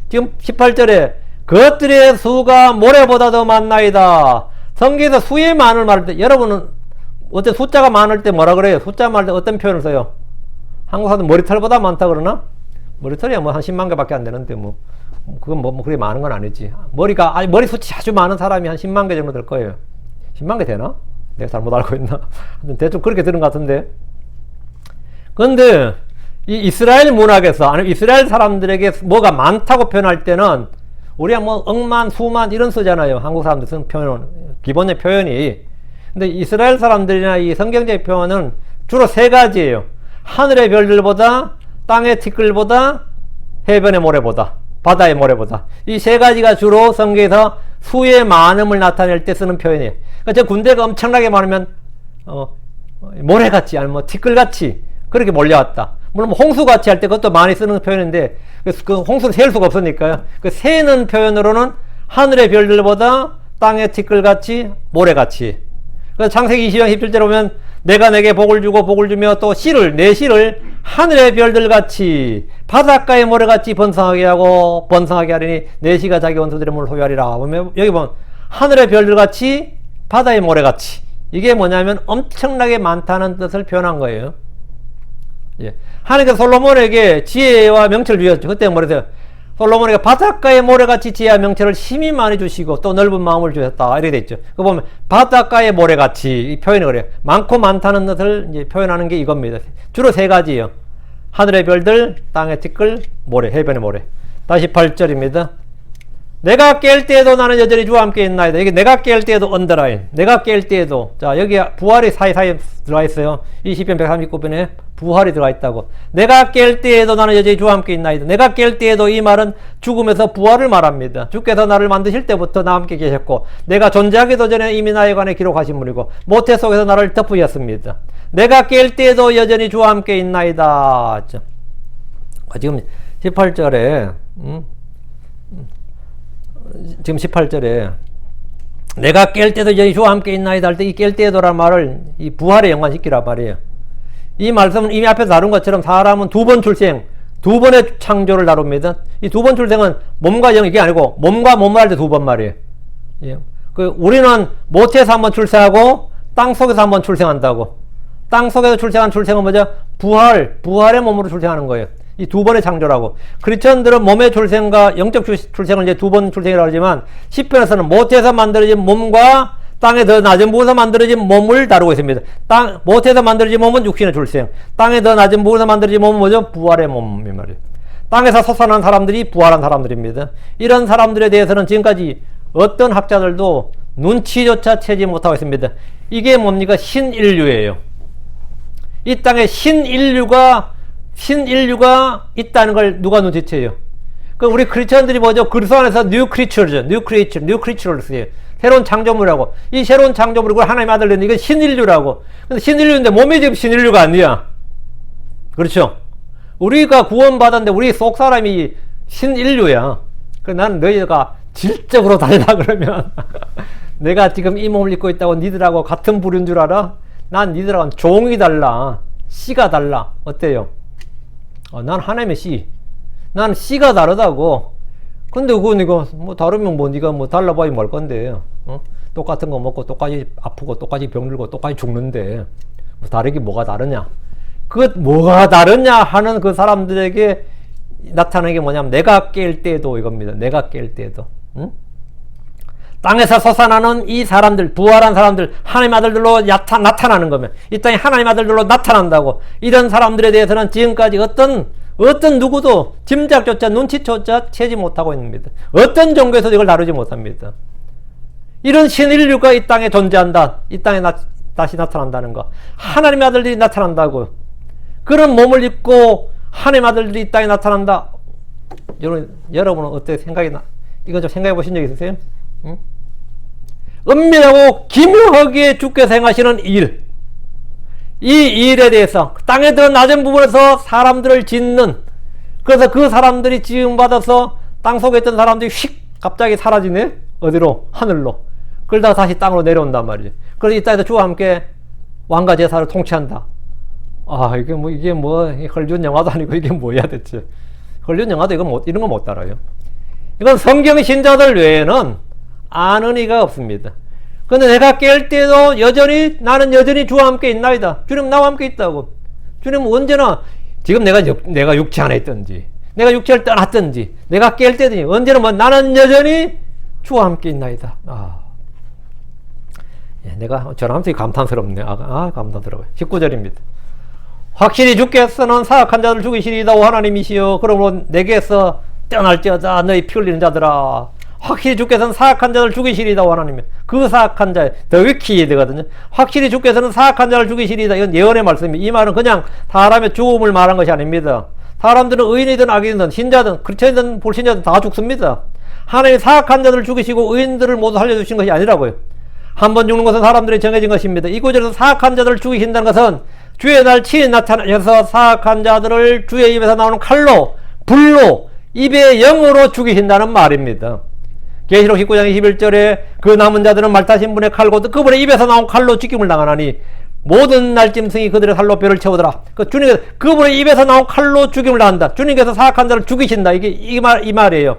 지금 18절에 그것들의 수가 모래보다 더 많나이다. 성경에서 수의 많을 말할 때 여러분은 어때 숫자가 많을 때 뭐라 그래요? 숫자 말할 때 어떤 표현을 써요? 한국 사람들 머리털보다 많다 그러나? 머리털이 뭐 한 10만 개밖에 안 되는데 뭐 그건 뭐 그렇게 많은 건 아니지. 머리 숱이 아주 많은 사람이 한 10만 개 정도 될 거예요. 10만 개 되나? 내가 잘못 알고 있나? 대충 그렇게 들은 것 같은데. 그런데 이 이스라엘 문학에서 아니면 이스라엘 사람들에게 뭐가 많다고 표현할 때는 우리가 뭐 억만, 수만 이런 쓰잖아요. 한국 사람들 쓰는 표현은 기본의 표현이. 근데 이스라엘 사람들이나 이 성경적 표현은 주로 세 가지예요. 하늘의 별들보다, 땅의 티끌보다, 해변의 모래보다. 바다의 모래보다. 이 세 가지가 주로 성경에서 수의 많음을 나타낼 때 쓰는 표현이에요. 그러니까 저 군대가 엄청나게 많으면 모래같이 아니면 뭐 티끌같이 그렇게 몰려왔다. 물론 뭐 홍수같이 할 때 그것도 많이 쓰는 표현인데 그 홍수는 셀 수가 없으니까요. 그 세는 표현으로는 하늘의 별들보다 땅의 티끌같이 모래같이. 그래서 창세기 20장 17절에 보면 내가 내게 복을 주고 복을 주며 또 씨를 내 씨를 하늘의 별들같이 바닷가의 모래같이 번성하게 하고 번성하게 하리니 내 씨가 자기 원수들의 물을 소유하리라. 보면 여기 보면 하늘의 별들같이 바다의 모래같이. 이게 뭐냐면 엄청나게 많다는 뜻을 표현한 거예요. 예. 하나님께서 솔로몬에게 지혜와 명철을 주셨죠. 그때 뭐랬어요? 솔로몬에게 바닷가의 모래같이 지혜와 명철을 심히 많이 주시고 또 넓은 마음을 주셨다. 이렇게 돼 있죠. 그 보면 바닷가의 모래같이 이 표현이 그래요. 많고 많다는 뜻을 이제 표현하는 게 이겁니다. 주로 세 가지예요. 하늘의 별들, 땅의 티끌, 모래, 해변의 모래. 다시 8절입니다. 내가 깰 때에도 나는 여전히 주와 함께 있나이다. 이게 내가 깰 때에도 언더라인. 내가 깰 때에도. 자, 여기 부활이 사이사이에 들어가 있어요. 이 시편 139편에 부활이 들어가 있다고. 내가 깰 때에도 나는 여전히 주와 함께 있나이다. 내가 깰 때에도 이 말은 죽음에서 부활을 말합니다. 주께서 나를 만드실 때부터 나와 함께 계셨고 내가 존재하기도 전에 이미 나에 관해 기록하신 분이고 모태 속에서 나를 덮으셨습니다. 내가 깰 때에도 여전히 주와 함께 있나이다. 지금 18절에 지금 18절에 내가 깰 때도 여전히 주와 함께 있나이다 할 때 이 깰 때에도란 말을 이 부활에 연관시키란 말이에요. 이 말씀은 이미 앞에서 다룬 것처럼 사람은 두 번 출생, 두 번의 창조를 다룹니다. 이 두 번 출생은 몸과 영 이게 아니고 몸과 몸을 할 때 두 번 말이에요. 예. 우리는 모태에서 한번 출생하고 땅 속에서 한번 출생한다고. 땅 속에서 출생한 출생은 뭐죠? 부활의 몸으로 출생하는 거예요. 이 두 번의 창조라고. 크리스천들은 몸의 출생과 영적 출생을 이제 두 번 출생이라고 하지만 시편에서는 모태에서 만들어진 몸과 땅에 더 낮은 부분에서 만들어진 몸을 다루고 있습니다. 모태에서 만들어진 몸은 육신의 출생. 땅에 더 낮은 부분에서 만들어진 몸은 뭐죠? 부활의 몸이 말이에요. 땅에서 솟아난 사람들이 부활한 사람들입니다. 이런 사람들에 대해서는 지금까지 어떤 학자들도 눈치조차 채지 못하고 있습니다. 이게 뭡니까? 신인류예요. 이 땅에 신인류가 있다는 걸 누가 눈치채요? 우리 크리스천들이 뭐죠? 그리스도 안에서 new creature를 쓰여요. 새로운 창조물이라고. 이 새로운 창조물이고 하나님 아들인데 이건 신인류라고. 근데 신인류인데 몸이 지금 신인류가 아니야. 그렇죠? 우리가 구원받았는데 우리 속 사람이 신인류야. 나는 너희가 질적으로 달라 그러면 내가 지금 이 몸을 입고 있다고 니들하고 같은 부류인 줄 알아? 난 니들하고는 종이 달라. 씨가 달라. 어때요? 난 하나님의 씨. 난 씨가 다르다고. 근데 그거 니가 뭐 다르면 뭐 니가 뭐 달라봐야 뭘 건데. 똑같은 거 먹고 똑같이 아프고 똑같이 병들고 똑같이 죽는데 뭐 다르게 뭐가 다르냐? 그 뭐가 다르냐 하는 그 사람들에게 나타나는 게 뭐냐면 내가 깰 때도 이겁니다. 내가 깰 때도. 땅에서 솟아나는 이 사람들, 부활한 사람들, 하나님 아들들로 나타나는 거면 이 땅에 하나님 아들들로 나타난다고. 이런 사람들에 대해서는 지금까지 어떤 누구도 짐작조차 눈치조차 채지 못하고 있습니다. 어떤 종교에서도 이걸 다루지 못합니다. 이런 신인류가 이 땅에 존재한다. 이 땅에 다시 나타난다는 거. 하나님의 아들들이 나타난다고. 그런 몸을 입고 하나님의 아들들이 이 땅에 나타난다. 여러분은 어떻게 이거 좀 생각해 보신 적 있으세요? 응? 은밀하고 기묘하게 주께서 행하시는 일, 이 일에 대해서 땅에 더 낮은 부분에서 사람들을 짓는, 그래서 그 사람들이 지음받아서 땅속에 있던 사람들이 휙 갑자기 사라지네. 어디로? 하늘로. 그러다가 다시 땅으로 내려온단 말이죠. 그래서 이 땅에서 주와 함께 왕과 제사를 통치한다. 이게 뭐 헐리우드 영화도 아니고 이게 뭐야 대체. 헐리우드 영화도 이런 거 못 따라요. 이건 성경 신자들 외에는 아는 이가 없습니다. 근데 내가 깰 때도 나는 여전히 주와 함께 있나이다. 주님 나와 함께 있다고. 주님은 언제나 지금 내가 육체 안에 있든지 내가 육체를 떠났든지 내가 깰 때든지 언제나 나는 여전히 주와 함께 있나이다. 내가 저라면서 감탄스럽네. 감탄스러워요. 19절입니다. 확실히 주께서는 사악한 자를 죽이시리다 오 하나님이시여. 그러므로 내게서 떠날지어다 너희 피 흘리는 자들아. 확실히 주께서는 사악한 자를 죽이시리다 오 하나님. 그 사악한 자 더 위키에 되거든요. 확실히 주께서는 사악한 자를 죽이시리다. 이건 예언의 말씀입니다. 이 말은 그냥 사람의 죽음을 말한 것이 아닙니다. 사람들은 의인이든 악인이든 신자든 크리스천이든 불신자든 다 죽습니다. 하나님 사악한 자들을 죽이시고 의인들을 모두 살려주신 것이 아니라고요. 한 번 죽는 것은 사람들이 정해진 것입니다. 이 구절에서 사악한 자들을 죽이신다는 것은 주의 날 친히 나타나셔서 사악한 자들을 주의 입에서 나오는 칼로, 불로, 입의 영으로 죽이신다는 말입니다. 계시록 19장 21절에 그 남은 자들은 말타신 분의 칼고 그분의 입에서 나온 칼로 죽임을 당하나니 모든 날짐승이 그들의 살로 뼈를 채우더라. 주님께서 그분의 입에서 나온 칼로 죽임을 당한다. 주님께서 사악한 자를 죽이신다. 이 말이에요.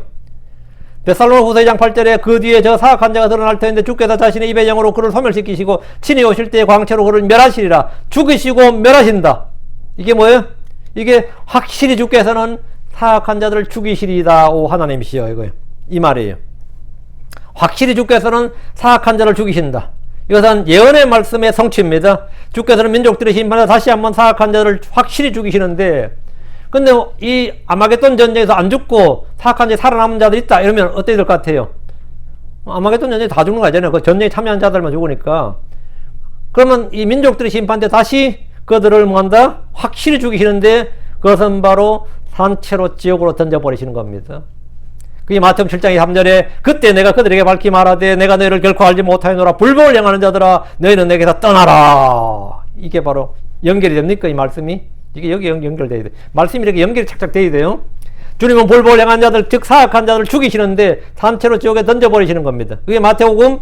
데살로니가 2장 8절에 그 뒤에 저 사악한 자가 드러날 터인데 주께서 자신의 입의 영으로 그를 소멸시키시고 친히 오실 때의 광채로 그를 멸하시리라. 죽이시고 멸하신다. 이게 뭐예요? 이게 확실히 주께서는 사악한 자들을 죽이시리다. 오 하나님이시여 이거예요. 이 말이에요. 확실히 주께서는 사악한 자를 죽이신다. 이것은 예언의 말씀의 성취입니다. 주께서는 민족들의 심판에 다시 한번 사악한 자를 확실히 죽이시는데, 근데 이 아마겟돈 전쟁에서 안 죽고 사악한 자에 살아남은 자들이 있다 이러면 어떻게 될 것 같아요? 아마겟돈 전쟁에 다 죽는 거 아니잖아요. 그 전쟁에 참여한 자들만 죽으니까. 그러면 이 민족들의 심판 때 다시 그들을 뭐한다? 확실히 죽이시는데 그것은 바로 산채로 지옥으로 던져버리시는 겁니다. 그게 마태복음 7장 3절에 그때 내가 그들에게 밝히 말하되 내가 너희를 결코 알지 못하였노라. 불법을 행하는 자들아 너희는 내게서 떠나라. 이게 바로 연결이 됩니까? 이 말씀이? 이게 여기 연결돼야 돼. 말씀이 이렇게 연결이 착착 돼야 돼요. 주님은 불법을 행한 자들, 즉 사악한 자들을 죽이시는데 산채로 지옥에 던져버리시는 겁니다. 그게 마태복음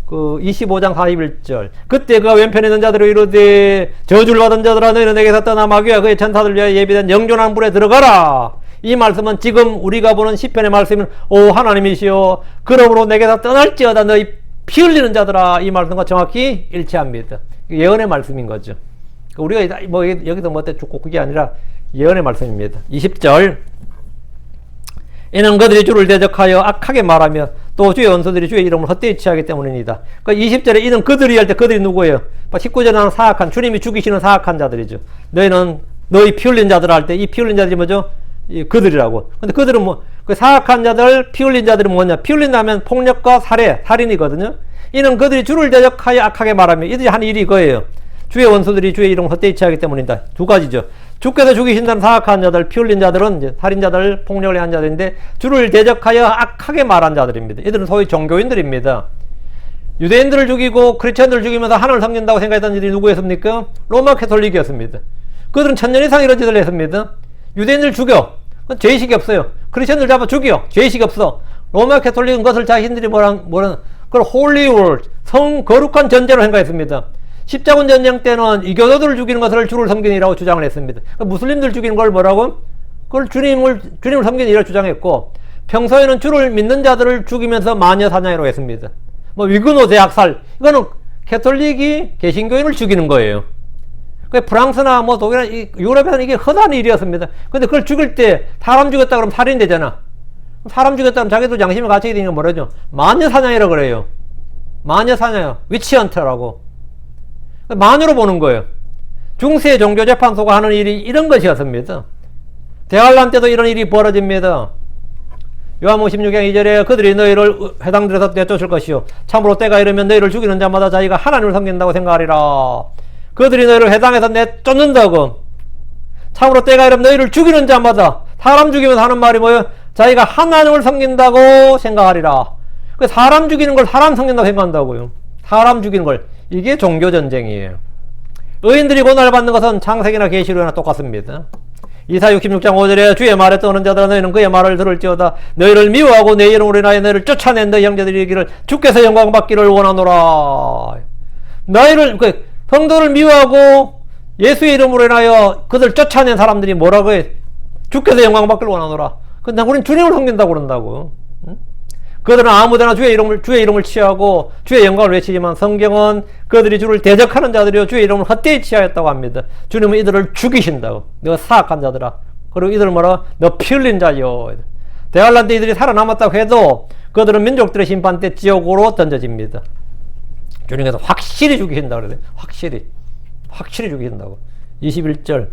25장 41절. 그때 그가 왼편에 있는 자들을 이르되 저주를 받은 자들아 너희는 내게서 떠나 마귀와 그의 천사들 위하여 예비된 영존한 불에 들어가라. 이 말씀은 지금 우리가 보는 시편의 말씀은 오 하나님이시여 그러므로 내게서 떠날지어다 너희 피 흘리는 자들아. 이 말씀과 정확히 일치합니다. 예언의 말씀인 거죠. 우리가 뭐 여기서 뭐 때 죽고 그게 아니라 예언의 말씀입니다. 20절. 이는 그들이 주를 대적하여 악하게 말하며 또 주의 원수들이 주의 이름을 헛되이 취하기 때문입니다. 그러니까 20절에 이는 그들이 할 때 그들이 누구예요? 19절에는 사악한 주님이 죽이시는 사악한 자들이죠. 너희는 너희 피 흘린 자들 할 때 이 피 흘린 자들이 뭐죠? 그들이라고. 근데 그들은 뭐 그 사악한 자들 피 흘린 자들이 뭐냐? 피 흘린다면 폭력과 살인이거든요. 이는 그들이 주를 대적하여 악하게 말하며 이들이 한 일이 이거예요. 주의 원수들이 주의 이름을 헛되이 취하기 때문이다. 두 가지죠. 주께서 죽이신다는 사악한 자들, 피 흘린 자들은 이제 살인자들, 폭력을 한 자들인데 주를 대적하여 악하게 말한 자들입니다. 이들은 소위 종교인들입니다. 유대인들을 죽이고 크리스천들을 죽이면서 하나님을 섬긴다고 생각했던 이들이 누구였습니까? 로마 캐톨릭이었습니다. 그들은 천년 이상 이런 짓을 했습니다. 유대인들 죽여. 그건 죄의식이 없어요. 크리스천들 잡아 죽여. 죄의식이 없어. 로마 캐톨릭은 그것을 자신들이 그걸 홀리 월, 성 거룩한 전제로 생각했습니다. 십자군 전쟁 때는 이교도들을 죽이는 것을 주를 섬기는 일이라고 주장을 했습니다. 그러니까 무슬림들 죽이는 걸 뭐라고? 그걸 주님을 섬기는 일이라고 주장했고, 평소에는 주를 믿는 자들을 죽이면서 마녀 사냥이라고 했습니다. 뭐 위그노 대학살, 이거는 캐톨릭이 개신교인을 죽이는 거예요. 프랑스나 뭐 독일이나 유럽에서는 이게 흔한 일이었습니다. 근데 그걸 죽일 때 사람 죽였다 그러면 살인 되잖아. 사람 죽였다 그러면 자기도 양심의 가책이 되는 건 뭐라죠? 마녀 사냥이라고 그래요. 마녀 사냥이요. 위치헌터라고. 마녀로 보는 거예요. 중세 종교재판소가 하는 일이 이런 것이었습니다. 대환란 때도 이런 일이 벌어집니다. 요한복음 16장 2절에 그들이 너희를 회당들에서 내쫓을 것이요 참으로 때가 이르면 너희를 죽이는 자마다 자기가 하나님을 섬긴다고 생각하리라. 그들이 너희를 회당에서 내쫓는다고. 참으로 때가 이르면 너희를 죽이는 자마다, 사람 죽이면서 하는 말이 뭐예요? 자기가 하나님을 섬긴다고 생각하리라. 사람 죽이는 걸 사람 섬긴다고 생각한다고요. 사람 죽이는 걸. 이게 종교전쟁이에요. 의인들이 고난을 받는 것은 창세기나 계시록이나 똑같습니다. 이사 66장 5절에 주의 말에 떠오는 자들아 너희는 그의 말을 들을지어다. 너희를 미워하고 내 이름으로 인하여 너희를 쫓아낸 너희 형제들이 이르기를 주께서 영광 받기를 원하노라. 너희를 성도를 미워하고 예수의 이름으로 인하여 그들 쫓아낸 사람들이 뭐라고 해? 주께서 영광 받기를 원하노라. 근데 우린 주님을 섬긴다고 그런다고. 응? 그들은 아무데나 주의 이름을 취하고 주의 영광을 외치지만 성경은 그들이 주를 대적하는 자들이요 주의 이름을 헛되이 취하였다고 합니다. 주님은 이들을 죽이신다고. 너 사악한 자들아. 그리고 이들은 뭐라? 너 피 흘린 자요. 대환란 때 이들이 살아남았다고 해도 그들은 민족들의 심판 때 지옥으로 던져집니다. 주님께서 확실히 죽이신다고 그래요. 확실히 죽이신다고. 21절.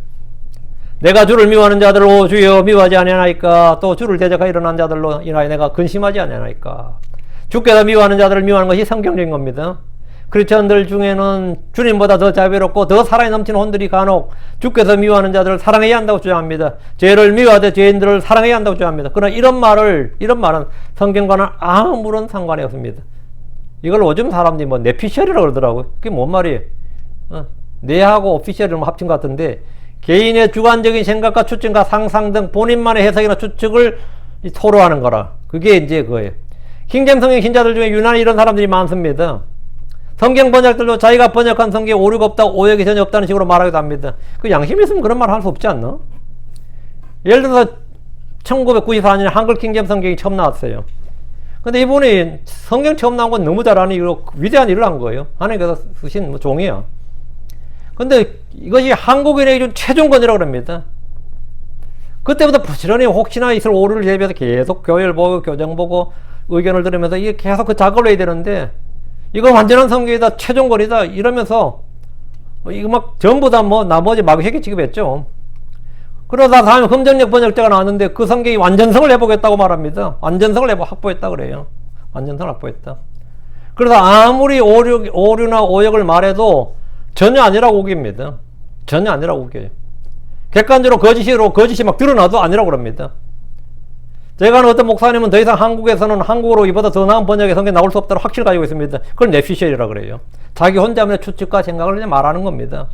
내가 주를 미워하는 자들로 주여 미워하지 아니하나이까. 또 주를 대적하여 일어난 자들로 인하여 내가 근심하지 아니하나이까. 주께서 미워하는 자들을 미워하는 것이 성경적인 겁니다. 크리스천들 중에는 주님보다 더 자비롭고 더 사랑이 넘치는 혼들이 간혹 주께서 미워하는 자들을 사랑해야 한다고 주장합니다. 죄를 미워하되 죄인들을 사랑해야 한다고 주장합니다. 그러나 이런 말은 성경과는 아무런 상관이 없습니다. 이걸 요즘 사람들이 뭐 내피셜이라고 그러더라고요. 그게 뭔 말이에요? 내하고 오피셜을 합친 것 같은데, 개인의 주관적인 생각과 추측과 상상 등 본인만의 해석이나 추측을 토로하는 거라. 그게 이제 그거예요. 킹제임스 성경 신자들 중에 유난히 이런 사람들이 많습니다. 성경 번역들도 자기가 번역한 성경에 오류가 없다, 오역이 전혀 없다는 식으로 말하기도 합니다. 그 양심이 있으면 그런 말 할 수 없지 않나? 예를 들어서 1994년에 한글 킹제임스 성경이 처음 나왔어요. 근데 이분이 성경 처음 나온 건 너무 잘하는 이유로 위대한 일을 한 거예요. 하나님께서 쓰신 뭐 종이야. 근데 이것이 한국인에게 준 최종권이라고 합니다. 그때부터 부지런히 혹시나 있을 오류를 대비해서 계속 교회를 보고 교정 보고 의견을 들으면서 이게 계속 그 작업을 해야 되는데, 이거 완전한 성경이다, 최종권이다 이러면서 이거 막 전부 다 뭐 나머지 마귀에게 취급했죠. 그러다 다음에 금정역 번역자가 나왔는데 그 성경이 완전성을 해보겠다고 말합니다. 완전성을 확보했다 그래요. 완전성을 확보했다. 그래서 아무리 오류나 오역을 말해도 전혀 아니라고 우깁니다. 전혀 아니라고 우겨요. 객관적으로 거짓이 막 드러나도 아니라고 그럽니다. 제가 아는 어떤 목사님은 더 이상 한국에서는 한국어로 이보다 더 나은 번역의 성경이 나올 수 없다고 확신을 가지고 있습니다. 그걸 내피셜이라고 그래요. 자기 혼자만의 추측과 생각을 그냥 말하는 겁니다.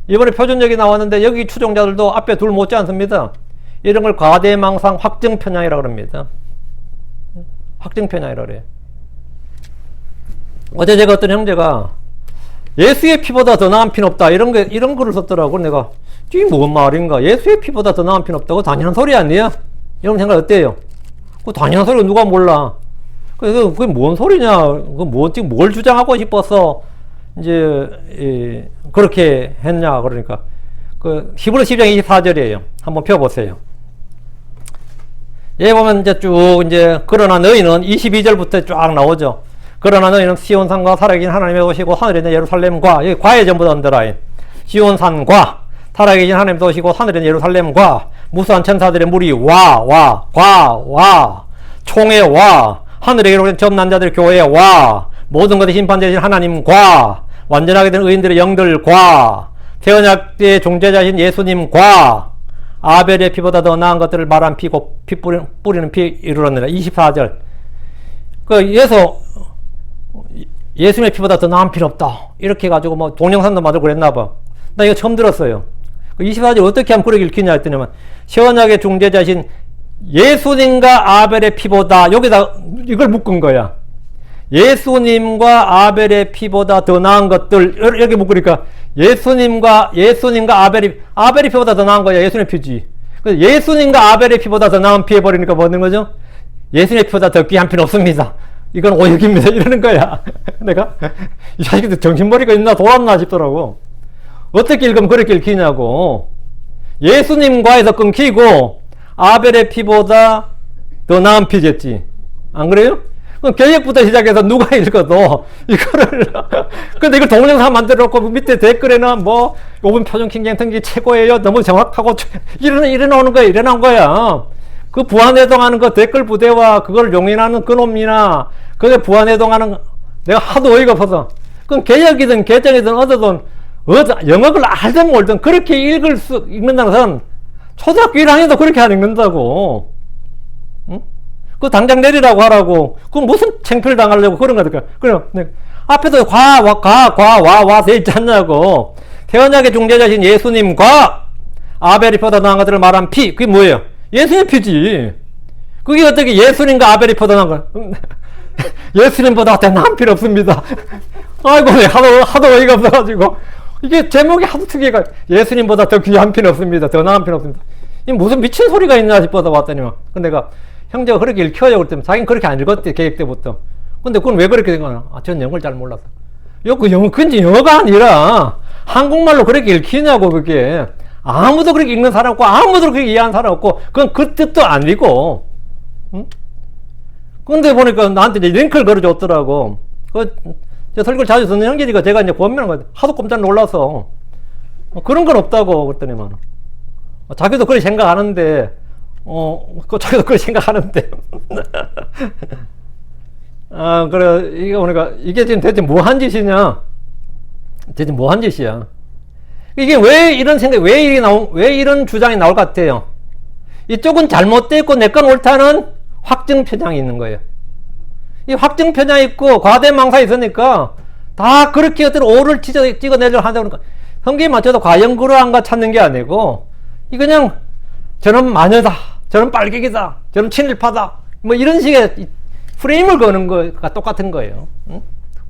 이번에 표준역이 나왔는데 여기 추종자들도 앞에 둘 못지 않습니다. 이런 걸 과대망상 확증편향이라고 합니다. 확증편향이라고 그래요. 어제 제가 어떤 형제가 예수의 피보다 더 나은 피는 없다 이런 글을 썼더라고. 내가 이게 뭔 말인가? 예수의 피보다 더 나은 피는 없다고? 당연한 소리 아니야? 여러분 생각 어때요? 그 당연한 소리가 누가 몰라? 그래서 그게 뭔 소리냐? 지금 뭘 주장하고 싶어서 이제 그렇게 했냐? 그러니까 그 히브리서 10장 24절이에요. 한번 펴보세요. 여기 보면 이제 그러나 너희는 22절부터 쫙 나오죠. 그러나 너희는 시온산과 살아계신 하나님의 도시고 하늘에 있는 예루살렘과, 여기 과에 전부 다 언더라인. 시온산과 살아계신 하나님의 도시고 하늘에 있는 예루살렘과 무수한 천사들의 무리 총회 하늘에 계신 점난 자들의 교회 모든 것의 심판되신 하나님과 완전하게 된 의인들의 영들과 태언약 때의 종제자신 예수님과 아벨의 피보다 더 나은 것들을 말한 피고 피 뿌리는 피 이르렀느라. 24절. 예수님의 피보다 더 나은 피는 없다. 이렇게 해가지고 뭐 동영상도 만들고 그랬나봐. 나 이거 처음 들었어요. 24절 어떻게 하면 그렇게 읽히냐 했더니만, 시원하게 중재자신 예수님과 아벨의 피보다, 여기다 이걸 묶은 거야. 예수님과 아벨의 피보다 더 나은 것들, 이렇게 묶으니까 예수님과 아벨의 피보다 더 나은 거야. 예수님의 피지. 예수님과 아벨의 피보다 더 나은 피 해버리니까 뭐 하는 거죠? 예수님의 피보다 더 귀한 피는 없습니다. 이건 오역입니다. 이러는 거야. 내가 이 자식들 정신머리가 있나 돌았나 싶더라고. 어떻게 읽으면 그렇게 읽히냐고. 예수님과에서 끊기고 아벨의 피보다 더 나은 피겠지. 안 그래요? 그럼 개혁부터 시작해서 누가 읽어도 이거를 근데 이걸 동영상 만들어 놓고 밑에 댓글에는 뭐 요번 표준 킹제임스 성경이 최고예요. 너무 정확하고 이래 나오는 거야. 그 부안해동하는 그 댓글 부대와 그걸 용인하는 그놈이나 그게 부안해동하는, 내가 하도 어이가 없어서. 그럼 개혁이든 개정이든 어디든 영어를 알든 몰든 그렇게 읽는다는 것은 초등학교 1학년도 그렇게 안 읽는다고. 응? 그거 당장 내리라고 하라고. 그럼 무슨 창피를 당하려고 그런 거니까. 그럼 앞에도 와 돼 있지 않냐고. 태언약의 중재자신 예수님과 아벨이 보다 나은 것들을 말한 피, 그게 뭐예요? 예수님 피지. 그게 어떻게 예수님과 아벨이 보다 나은 거야? 예수님보다 더 나은 필요 없습니다. 아이고, 하도 어이가 없어가지고. 이게 제목이 하도 특이해가. 예수님보다 더 귀한 피는 없습니다. 더 나은 피는 없습니다. 이 무슨 미친 소리가 있나 싶어서 왔더니만. 근데 내가 형제가 그렇게 읽혀요. 그랬더니 자기는 그렇게 안 읽었대, 계획 때부터. 근데 그건 왜 그렇게 된 거야? 전 영어를 잘 몰라서. 근데 영어가 아니라 한국말로 그렇게 읽히냐고, 그게. 아무도 그렇게 읽는 사람 없고, 아무도 그렇게 이해하는 사람 없고, 그건 그 뜻도 아니고. 응? 근데 보니까 나한테 이제 링크를 걸어줬더라고. 저 설교를 자주 듣는 형제니까 제가 이제 권면한 거야. 하도 깜짝 놀라서. 그런 건 없다고, 그랬더니만. 자기도 그렇게 생각하는데, 자기도 그렇게 생각하는데. 그래, 이게 보니까, 이게 지금 대체 뭐 한 짓이냐? 대체 뭐 한 짓이야? 이게 왜 이런 생각, 왜 이런 주장이 나올 것 같아요? 이쪽은 잘못됐고, 내 건 옳다는 확증 편향이 있는 거예요. 이 확증 편향이 있고, 과대망상이 있으니까, 다 그렇게 어떤 오를 찍어내려고 하다 보니까, 성경에 맞춰서 과연 그러한가 찾는 게 아니고, 이 그냥, 저는 마녀다, 저는 빨갱이다, 저는 친일파다, 뭐 이런 식의 프레임을 거는 거가 똑같은 거예요. 응?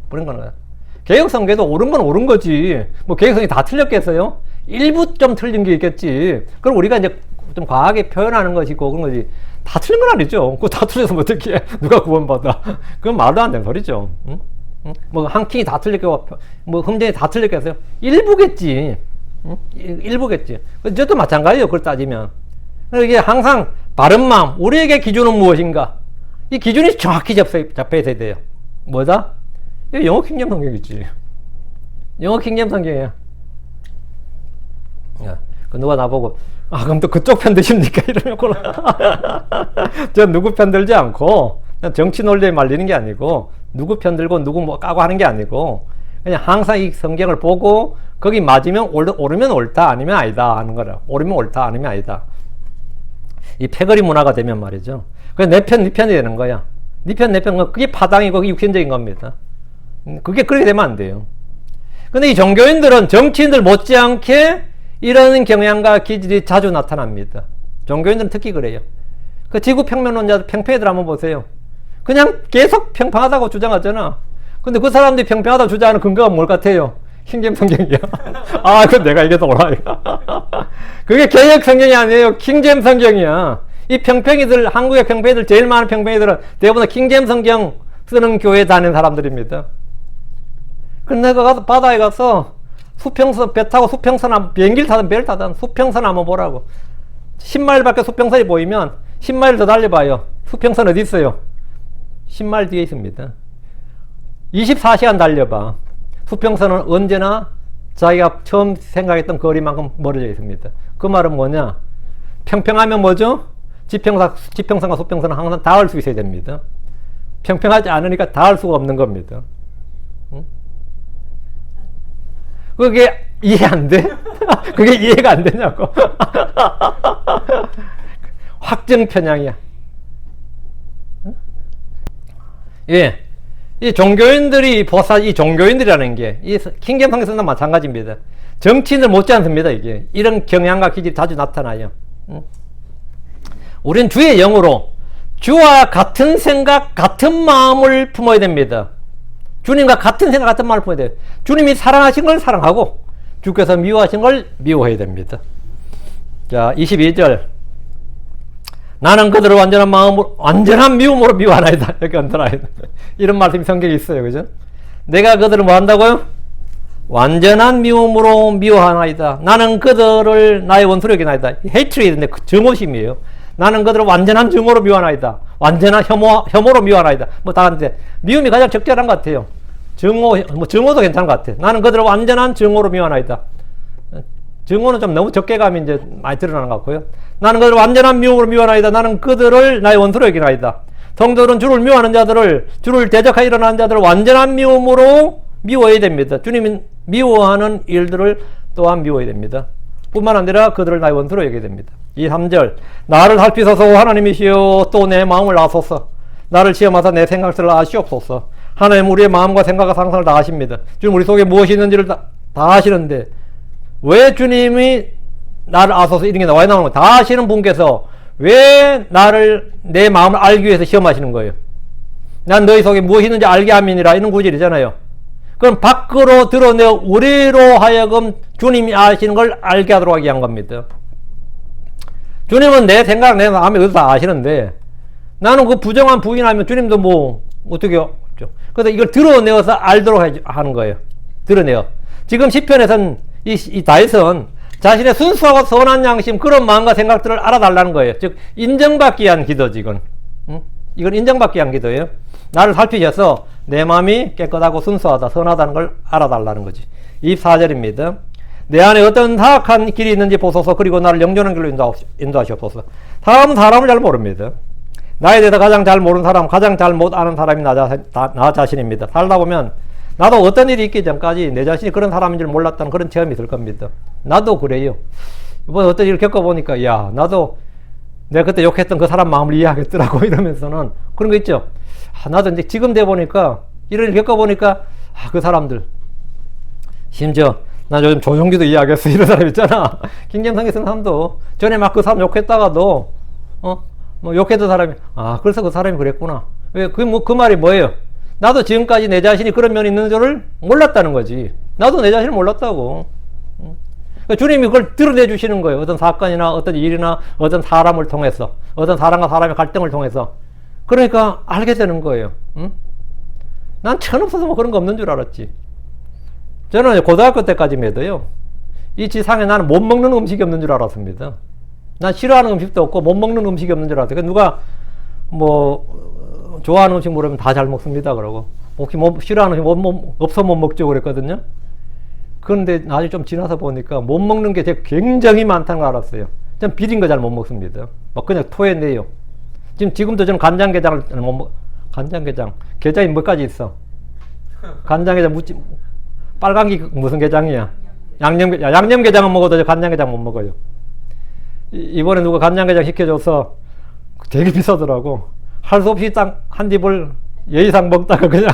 그런 거는. 개혁성계도 옳은 건 옳은 거지. 뭐 개혁성이 다 틀렸겠어요? 일부 좀 틀린 게 있겠지. 그럼 우리가 이제 좀 과하게 표현하는 것이고 그런 거지. 다 틀린 건 아니죠. 그거 다 틀려서 어떻게 해? 누가 구원받아? 그건 말도 안 되는 소리죠. 응? 응? 뭐 한 킹이 다 틀렸고 뭐 흠정이 다 틀렸겠어요? 일부겠지. 응? 일부겠지. 저도 마찬가지예요. 그걸 따지면. 이게 항상 바른 마음, 우리에게 기준은 무엇인가? 이 기준이 정확히 잡혀 있어야 돼요. 뭐다? 이거 영어 킹잼 성경이지. 영어 킹잼 성경이야. 누가 나보고, 그럼 또 그쪽 편 드십니까? 이러면, 전 누구 편 들지 않고, 그냥 정치 논리에 말리는 게 아니고, 누구 편 들고 누구 뭐 까고 하는 게 아니고, 그냥 항상 이 성경을 보고, 거기 맞으면 옳으면 옳다, 아니면 아니다 하는 거라. 옳으면 옳다, 아니면 아니다. 이 패거리 문화가 되면 말이죠. 그래서 내 편, 네 편이 되는 거야. 네 편, 내 편, 그게 파당이고 그게 육신적인 겁니다. 그게 그렇게 되면 안 돼요. 근데 이 종교인들은 정치인들 못지않게 이런 경향과 기질이 자주 나타납니다. 종교인들은 특히 그래요. 그 지구평면론자들, 평평이들 한번 보세요. 그냥 계속 평평하다고 주장하잖아. 근데 그 사람들이 평평하다고 주장하는 근거가 뭘 같아요? 킹잼 성경이야. 그건 내가 이게 더 옳아. 그게 개혁 성경이 아니에요. 킹잼 성경이야. 이 평평이들, 한국의 평평이들, 제일 많은 평평이들은 대부분 킹잼 성경 쓰는 교회에 다니는 사람들입니다. 근데 내가 가서 바다에 가서 수평선, 배 타고 수평선, 비행기를 타든 배를 타든 수평선 한번 보라고. 10마일 밖에 수평선이 보이면 10마일 더 달려봐요. 수평선 어디 있어요? 10마일 뒤에 있습니다. 24시간 달려봐. 수평선은 언제나 자기가 처음 생각했던 거리만큼 멀어져 있습니다. 그 말은 뭐냐? 평평하면 뭐죠? 지평선과 수평선은 항상 닿을 수 있어야 됩니다. 평평하지 않으니까 닿을 수가 없는 겁니다. 응? 그게 이해 안 돼? 그게 이해가 안 되냐고. 확정 편향이야. 응? 예. 이 종교인들이 이 종교인들이라는 게, 이 킹잼 성경도 마찬가지입니다. 정치인들 못지 않습니다, 이게. 이런 경향과 기질이 자주 나타나요. 응? 우린 주의 영으로 주와 같은 생각, 같은 마음을 품어야 됩니다. 주님과 같은 생각, 같은 마음을 품어야 돼요. 주님이 사랑하신 걸 사랑하고, 주께서 미워하신 걸 미워해야 됩니다. 자, 22절. 나는 그들을 완전한 미움으로 미워하나이다. 이렇게 언더라인. 이런 말씀이 성경에 있어요. 그죠? 내가 그들을 뭐 한다고요? 완전한 미움으로 미워하나이다. 나는 그들을 나의 원수로 여기나이다. 헤이트리드인데 증오심이에요. 나는 그들을 완전한 증오로 미워하나이다. 완전한 혐오로 미워하나이다. 뭐 다 하는데 미움이 가장 적절한 것 같아요. 증오도 괜찮은 것 같아요. 나는 그들을 완전한 증오로 미워하나이다. 증오는 좀 너무 적개감이 이제 많이 드러나는 것 같고요. 나는 그들을 완전한 미움으로 미워하나이다. 나는 그들을 나의 원수로 여기나이다. 성도들은 주를 미워하는 자들을, 주를 대적하여 일어나는 자들을 완전한 미움으로 미워해야 됩니다. 주님이 미워하는 일들을 또한 미워해야 됩니다. 뿐만 아니라 그들을 나의 원수로 여겨야 됩니다. 2, 3절. 나를 살피소서 하나님이시여 또 내 마음을 아소서. 나를 시험하사 내 생각들을 아시옵소서. 하나님 우리의 마음과 생각과 상상을 다 아십니다. 주님 우리 속에 무엇이 있는지를 다 아시는데 왜 주님이 나를 아소서 이런 게 나와 나오는 거예요? 다 아시는 분께서 왜 내 마음을 알기 위해서 시험하시는 거예요? 난 너희 속에 무엇이 있는지 알게 함이니라 이런 구절이잖아요. 그럼 밖으로 드러내어 우리로 하여금 주님이 아시는 걸 알게 하도록 하게 한 겁니다. 주님은 내 생각, 내 마음에 다 아시는데 나는 그 부정한 부인하면 주님도 뭐 어떻게 하죠? 그래서 이걸 드러내어서 알도록 하는 거예요. 드러내어. 지금 시편에서는 이 다윗은 자신의 순수하고 선한 양심 그런 마음과 생각들을 알아달라는 거예요. 즉 인정받기 위한 기도지 이건. 응? 이건 인정받기 위한 기도예요. 나를 살피셔서 내 마음이 깨끗하고 순수하다 선하다는 걸 알아달라는 거지. 24절입니다. 내 안에 어떤 사악한 길이 있는지 보소서. 그리고 나를 영존한 길로 인도하시옵소서. 사람은 사람을 잘 모릅니다. 나에 대해서 가장 잘 모르는 사람, 가장 잘 못 아는 사람이 나 자신입니다. 살다 보면 나도 어떤 일이 있기 전까지 내 자신이 그런 사람인 줄 몰랐다는 그런 체험이 있을 겁니다. 나도 그래요. 이번 어떤 일을 겪어보니까 야 나도 내가 그때 욕했던 그 사람 마음을 이해하겠더라고 이러면서는 그런 거 있죠. 나도 이제 지금 돼 보니까 이런 일 겪어보니까 그 사람들 심지어 나 요즘 조용기도 이해하겠어 이런 사람 있잖아. 김경성에 쓴 사람도 전에 막 그 사람 욕했다가도 뭐 욕했던 사람이 그래서 그 사람이 그랬구나. 왜 그 말이 뭐예요? 나도 지금까지 내 자신이 그런 면이 있는 줄을 몰랐다는 거지. 나도 내 자신을 몰랐다고. 그러니까 주님이 그걸 드러내 주시는 거예요. 어떤 사건이나 어떤 일이나 어떤 사람을 통해서, 어떤 사람과 사람의 갈등을 통해서. 그러니까 알게 되는 거예요. 난 천없어서 뭐 그런 거 없는 줄 알았지. 저는 고등학교 때까지만 해도요, 이 지상에 나는 못 먹는 음식이 없는 줄 알았습니다. 난 싫어하는 음식도 없고 못 먹는 음식이 없는 줄 알았어요. 그러니까 누가 뭐 좋아하는 음식 물으면 다 잘 먹습니다 그러고, 혹시 뭐 싫어하는 음식 없어 못 먹죠 그랬거든요. 그런데 나중에 좀 지나서 보니까 못 먹는 게 되게 굉장히 많다는 걸 알았어요. 전 비린 거 잘 못 먹습니다. 막 그냥 토해내요. 지금도 저는 간장게장을 못 먹. 간장게장 게장이 몇 가지 있어. 간장게장 빨간 게 무슨 게장이야? 양념게장은 먹어도 간장게장 못 먹어요. 이번에 누가 간장게장 시켜줘서 되게 비싸더라고. 할 수 없이 딱 한 입을 예의상 먹다가 그냥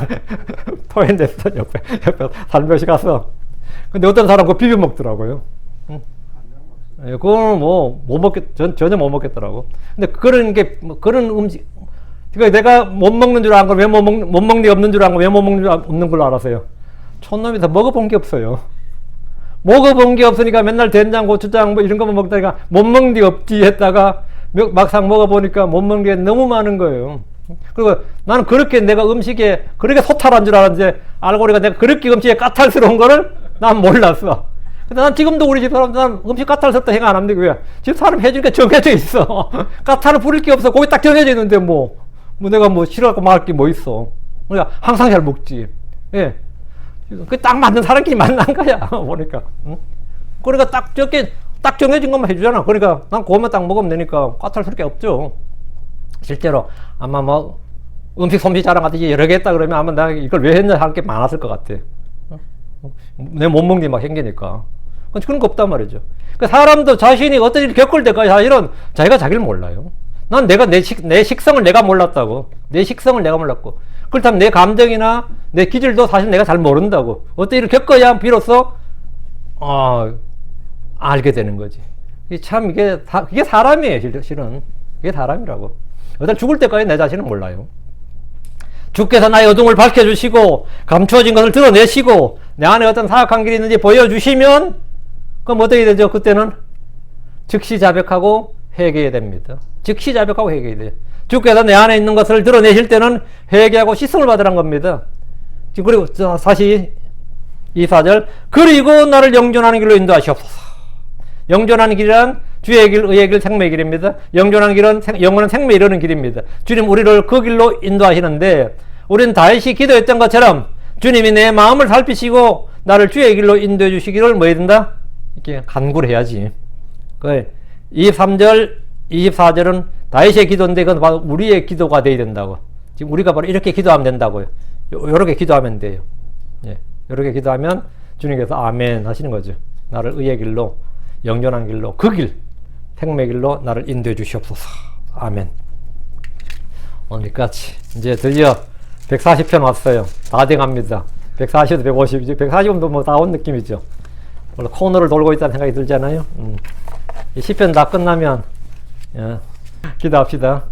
토해냈어. 옆에 살며시 가서. 근데 어떤 사람 그거 비벼 먹더라고요. 그거는 뭐 못 전혀 못 먹겠더라고. 근데 그런 음식, 그러니까 내가 못 먹는 줄 아는 걸 왜 못 먹는 게 없는 줄 아는 걸 왜 못 먹는 줄 없는 걸로 알았어요. 촌놈이 다 먹어본 게 없어요. 먹어본 게 없으니까 맨날 된장, 고추장 뭐 이런 것만 먹다가 못 먹는 게 없지 했다가 막상 먹어보니까 못 먹는 게 너무 많은 거예요. 그리고 나는 그렇게 내가 음식에 그렇게 소탈한 줄 알았는데 알고 보니까 내가 그렇게 음식에 까탈스러운 거를 난 몰랐어. 근데 난 지금도 우리 집 사람들 난 음식 까탈스럽다 생각 안 합니다. 왜? 집 사람 해주니까 정해져 있어. 까탈을 부릴 게 없어. 거기 딱 정해져 있는데 뭐 내가 뭐 싫어하고 말할 게 뭐 있어. 그러니까 항상 잘 먹지. 예. 그 딱 맞는 사람끼리 만난 거야. 보니까. 응? 그러니까 딱 정해진 것만 해주잖아. 그러니까 난 그것만 딱 먹으면 되니까 까탈스러울 게 없죠. 실제로 아마 뭐 음식 솜씨 자랑하듯이 여러 개 했다 그러면 아마 내가 이걸 왜 했냐 할 게 많았을 것 같아. 내 못 먹는 게 막 생기니까. 그런 거 없단 말이죠. 그러니까 사람도 자신이 어떤 일을 겪을 때까지 사실은 자기가 자기를 몰라요. 난 내 식성을 내가 몰랐다고. 내 식성을 내가 몰랐고. 그렇다면 내 감정이나 내 기질도 사실 내가 잘 모른다고. 어떤 일을 겪어야 비로소 알게 되는 거지. 참 그게 사람이에요. 실은. 그게 사람이라고. 어떤 죽을 때까지 내 자신은 몰라요. 주께서 나의 어둠을 밝혀주시고 감추어진 것을 드러내시고 내 안에 어떤 사악한 길이 있는지 보여주시면 그럼 어떻게 되죠? 그때는 즉시 자백하고 회개해야 됩니다. 즉시 자백하고 회개해야 돼요. 주께서 내 안에 있는 것을 드러내실 때는 회개하고 시승을 받으란 겁니다. 그리고 24절 그리고 나를 영존하는 길로 인도하시옵소서. 영존하는 길이란 주의 길, 의의 길, 생명의 길입니다. 영존하는 길은 영원한 생명에 이르는 길입니다. 주님 우리를 그 길로 인도하시는데 우리는 다윗이 기도했던 것처럼 주님이 내 마음을 살피시고 나를 주의 길로 인도해 주시기를 뭐 해야 된다? 이렇게 간구를 해야지. 23절, 24절은 다윗의 기도인데 그건 바로 우리의 기도가 돼야 된다고. 지금 우리가 바로 이렇게 기도하면 된다고요. 요렇게 기도하면 돼요. 예. 요렇게 기도하면 주님께서 아멘 하시는 거죠. 나를 의의 길로, 영존한 길로, 그 길, 생명의 길로 나를 인도해 주시옵소서. 아멘. 오늘까지 이제 드디어 140편 왔어요. 다 돼갑니다. 140에서 150, 이제 140은 뭐 다 온 느낌이죠. 원래 코너를 돌고 있다는 생각이 들잖아요. 이 시편 다 끝나면 기도합시다.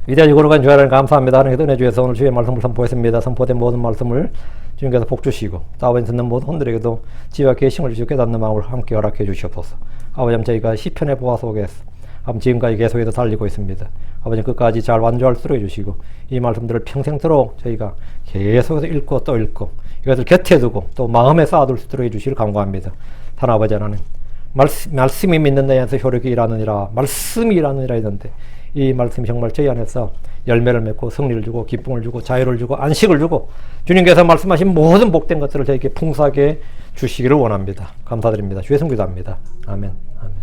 위대하시고 거룩한 주 하나님 감사합니다. 하나님께 은혜 주셔서 오늘 주의 말씀을 선포했습니다. 선포된 모든 말씀을 주님께서 복 주시고 또 아버지 듣는 모든 혼들에게도 지혜와 계심을 주시고 깨닫는 마음을 함께 허락해 주시옵소서. 아버지 저희가 시편의 보화 속에서 지금까지 계속해서 달리고 있습니다. 아버지 끝까지 잘 완주할 수 있게 해주시고 이 말씀들을 평생토록 저희가 계속해서 읽고 또 읽고 이것을 곁에 두고 또 마음에 쌓아둘 수 있도록 해주시길 간구합니다. 하나님 아버지 하나님 말씀이 믿는 자에서 효력이 일하느니라 말씀이 일하느니라 했는데 이 말씀이 정말 저희 안에서 열매를 맺고 승리를 주고 기쁨을 주고 자유를 주고 안식을 주고 주님께서 말씀하신 모든 복된 것들을 저에게 풍성하게 주시기를 원합니다. 감사드립니다. 주의 성기도합니다. 아멘. 아멘.